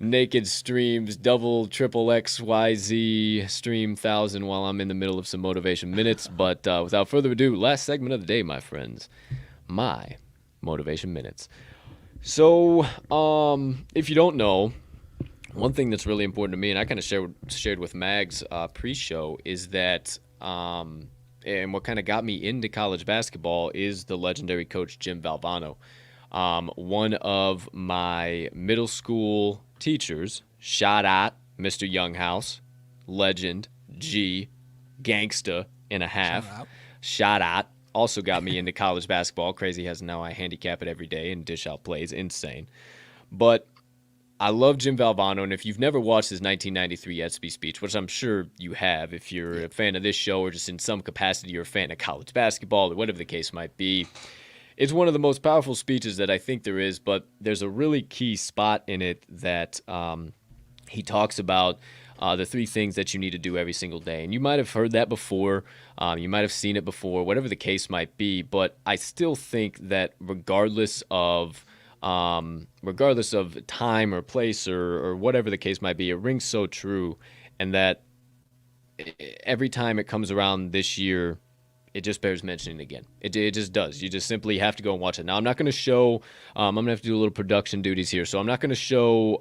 naked streams, double, triple XYZ stream 1,000 while I'm in the middle of some motivation minutes. But without further ado, last segment of the day, my friends, my motivation minutes. So, if you don't know, one thing that's really important to me, and I kind of shared with Mags pre-show, is that, and what kind of got me into college basketball is the legendary coach Jim Valvano. One of my middle school teachers, shout out Mr. Younghouse, legend, G, gangsta and a half, shout out. Also got me into college basketball. Crazy as now I handicap it every day and dish out plays. Insane. But I love Jim Valvano, and if you've never watched his 1993 ESPY speech, which I'm sure you have if you're a fan of this show or just in some capacity you're a fan of college basketball or whatever the case might be, it's one of the most powerful speeches that I think there is, but there's a really key spot in it that he talks about the 3 things that you need to do every single day. And you might have heard that before. You might have seen it before, whatever the case might be. But I still think that regardless of time or place or whatever the case might be, it rings so true. And that every time it comes around this year, it just bears mentioning again. It just does. You just simply have to go and watch it. Now, I'm not going to show, I'm going to have to do a little production duties here. So I'm not going to show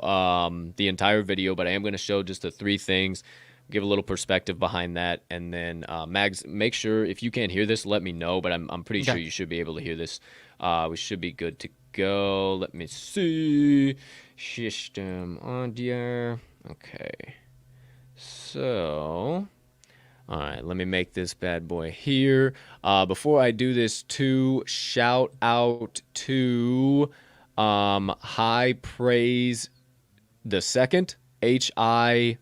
the entire video, but I am going to show just the 3 things, give a little perspective behind that. And then, Mags, make sure, if you can't hear this, let me know. But I'm pretty sure you should be able to hear this. We should be good to go. Let me see. System audio. Okay. So... all right, let me make this bad boy here. Before I do this, too, shout out to High Praise the Second, HIPRAISE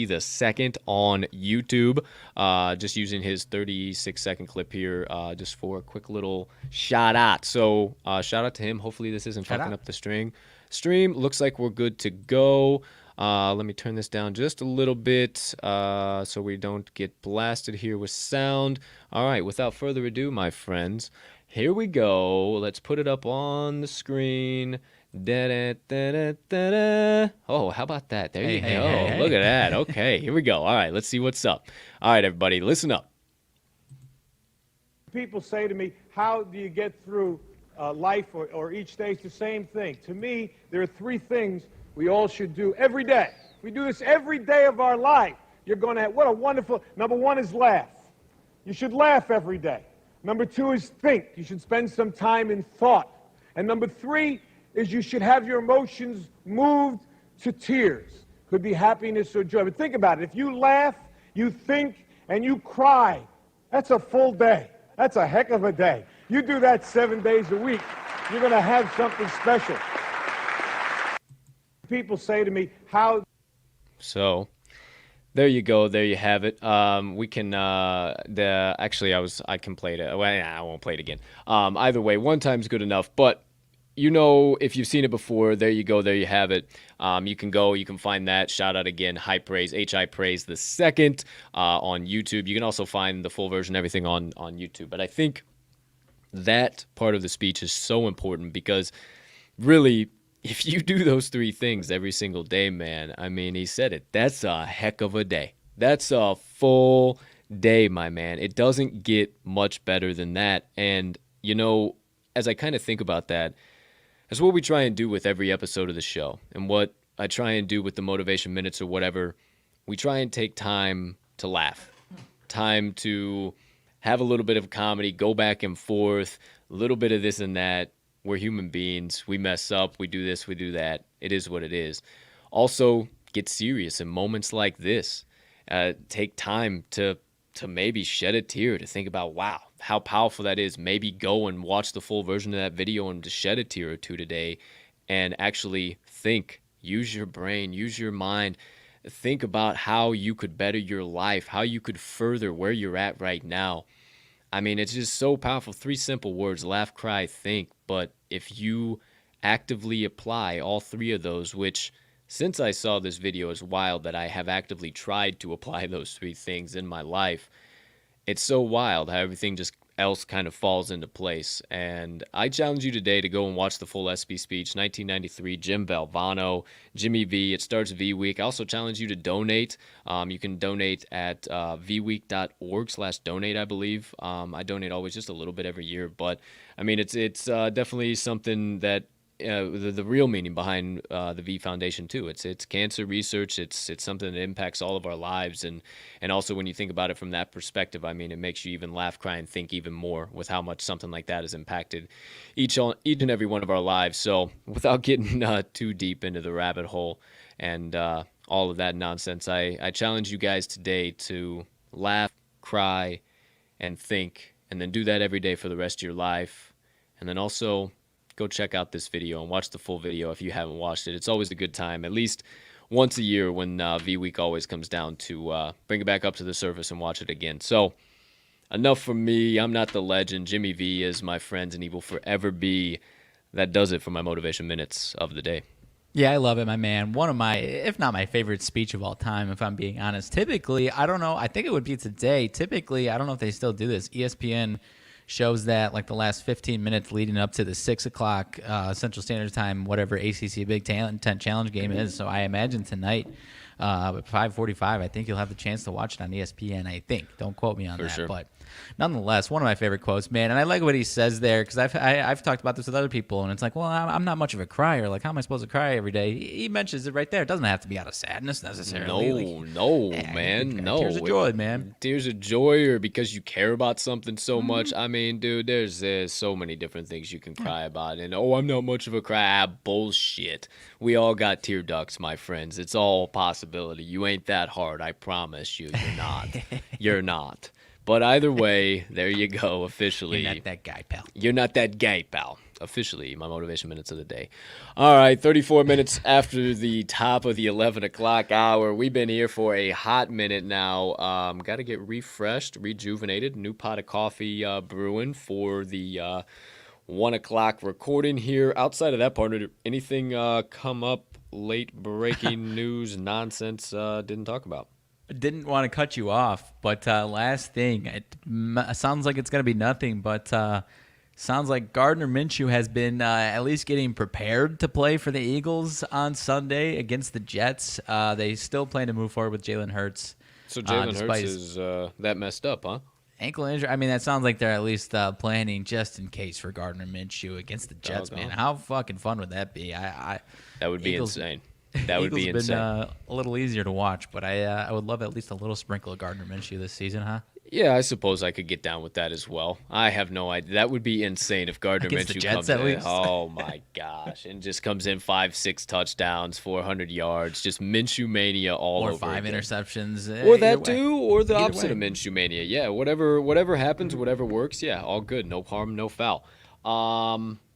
the Second on YouTube. Just using his 36-second clip here, just for a quick little shout out. So shout out to him. Hopefully this isn't fucking up the stream. Looks like we're good to go. Let me turn this down just a little bit so we don't get blasted here with sound. All right, without further ado, my friends, here we go. Let's put it up on the screen. Da-da-da-da-da-da. Oh, how about that? There you go. Look at that. Okay, here we go. All right, let's see what's up. All right, everybody, listen up. People say to me, how do you get through life or each day? It's the same thing. To me, there are 3 things we all should do every day. If we do this every day of our life, you're going to have, what a wonderful, number 1 is laugh. You should laugh every day. Number 2 is think. You should spend some time in thought. And number 3 is you should have your emotions moved to tears. Could be happiness or joy. But think about it. If you laugh, you think, and you cry, that's a full day. That's a heck of a day. You do that 7 days a week, you're going to have something special. People say to me, how... So, there you go. There you have it. We can, actually, I can play it. Well, I won't play it again. Either way, one time's good enough. But, you know, if you've seen it before, there you go. There you have it. You can go. You can find that. Shout out again. High Praise, H.I. Praise the Second on YouTube. You can also find the full version, everything on YouTube. But I think that part of the speech is so important because really, if you do those 3 things every single day, man, I mean, he said it. That's a heck of a day. That's a full day, my man. It doesn't get much better than that. And, you know, as I kind of think about that, that's what we try and do with every episode of the show. And what I try and do with the motivation minutes or whatever, we try and take time to laugh, time to have a little bit of comedy, go back and forth, a little bit of this and that. We're human beings. We mess up. We do this. We do that. It is what it is. Also, get serious in moments like this. Take time to maybe shed a tear, to think about, wow, how powerful that is. Maybe go and watch the full version of that video and to shed a tear or 2 today and actually think. Use your brain. Use your mind. think about how you could better your life, how you could further where you're at right now. I mean, it's just so powerful. 3 simple words: laugh, cry, think. But if you actively apply all 3 of those, which since I saw this video is wild that I have actively tried to apply those 3 things in my life. It's so wild how everything just else kind of falls into place. And I challenge you today to go and watch the full SB speech, 1993, Jim Valvano, Jimmy V. It starts V Week. I also challenge you to donate. You can donate at vweek.org/donate, I believe. I donate always just a little bit every year, but I mean, it's definitely something that the real meaning behind the V Foundation too. It's cancer research. It's something that impacts all of our lives, and also when you think about it from that perspective, I mean, it makes you even laugh, cry, and think even more with how much something like that has impacted each and every one of our lives. So without getting too deep into the rabbit hole and all of that nonsense, I challenge you guys today to laugh, cry, and think, and then do that every day for the rest of your life, and then also go check out this video and watch the full video if you haven't watched it. It's always a good time, at least once a year when V Week always comes down, to bring it back up to the surface and watch it again. So enough from me. I'm not the legend. Jimmy V is my friend, and he will forever be. That does it for my motivation minutes of the day. Yeah, I love it, my man. One of my, if not my favorite speech of all time, if I'm being honest. Typically, I don't know, I think it would be today. Typically, I don't know if they still do this. ESPN shows that like the last 15 minutes leading up to the 6 o'clock Central Standard Time, whatever ACC Big Ten Challenge game is. So I imagine tonight at 5:45, I think you'll have the chance to watch it on ESPN, I think. Don't quote me on that. Sure. But nonetheless, one of my favorite quotes, man. And I like what he says there, because I've talked about this with other people, and it's like, well, I'm not much of a crier. Like, how am I supposed to cry every day? He mentions it right there. It doesn't have to be out of sadness necessarily. No, Yeah, man, no. Tears of joy, man. Tears of joy, or because you care about something so much. I mean, dude, there's so many different things you can cry about. And, I'm not much of a cry. Bullshit. We all got tear ducts, my friends. It's all possibility. You ain't that hard, I promise you. You're not. You're not. But either way, there you go, officially. You're not that guy, pal. You're not that guy, pal. Officially, my motivation minutes of the day. All right, 34 minutes after the top of the 11 o'clock hour. We've been here for a hot minute now. Got to get refreshed, rejuvenated. New pot of coffee brewing for the 1 o'clock recording here. Outside of that, partner, anything come up, late breaking news, nonsense didn't talk about? Didn't want to cut you off, but last thing, it sounds like it's going to be nothing, but sounds like Gardner Minshew has been at least getting prepared to play for the Eagles on Sunday against the Jets. They still plan to move forward with Jalen Hurts. So Jalen Hurts is that messed up, huh? Ankle injury. I mean, that sounds like they're at least planning just in case for Gardner Minshew against the Jets, man. How fucking fun would that be? That would be Eagles, insane. That would be insane. Been a little easier to watch, but I would love at least a little sprinkle of Gardner Minshew this season, huh? Yeah, I suppose I could get down with that as well. I have no idea. That would be insane if Gardner Minshew comes in. Oh my gosh, and just comes in 5-6 touchdowns, 400 yards, just Minshew mania all over. Or 5 interceptions. Or that too, or the opposite of Minshew mania. Yeah, whatever happens, whatever works. Yeah, all good. No harm, no foul.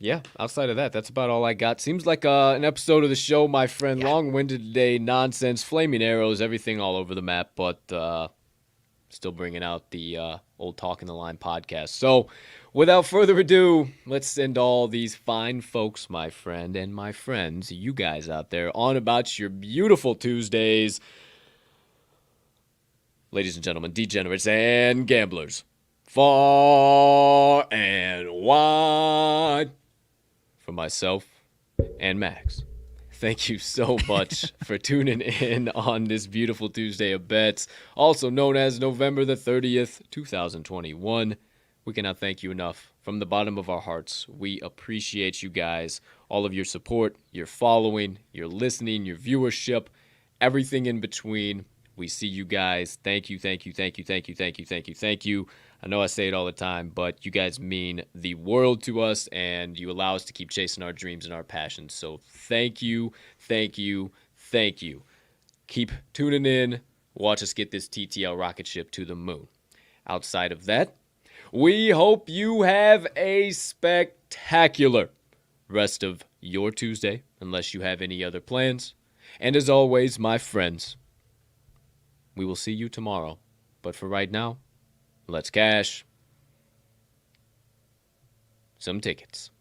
Yeah, outside of that, that's about all I got. Seems like an episode of the show, my friend. Yeah. Long-winded today, nonsense, flaming arrows, everything all over the map, but still bringing out the old Talking the Line podcast. So, without further ado, let's send all these fine folks, my friend, and my friends, you guys out there, on about your beautiful Tuesdays. Ladies and gentlemen, degenerates and gamblers, far and wide, for myself and Max. Thank you so much for tuning in on this beautiful Tuesday of bets, also known as November the 30th, 2021. We cannot thank you enough. From the bottom of our hearts, we appreciate you guys, all of your support, your following, your listening, your viewership, everything in between. We see you guys. Thank you, thank you, thank you, thank you, thank you, thank you, thank you. I know I say it all the time, but you guys mean the world to us, and you allow us to keep chasing our dreams and our passions. So thank you, thank you, thank you. Keep tuning in. Watch us get this TTL rocket ship to the moon. Outside of that, we hope you have a spectacular rest of your Tuesday, unless you have any other plans. And as always, my friends, We will see you tomorrow. But for right now, let's cash some tickets.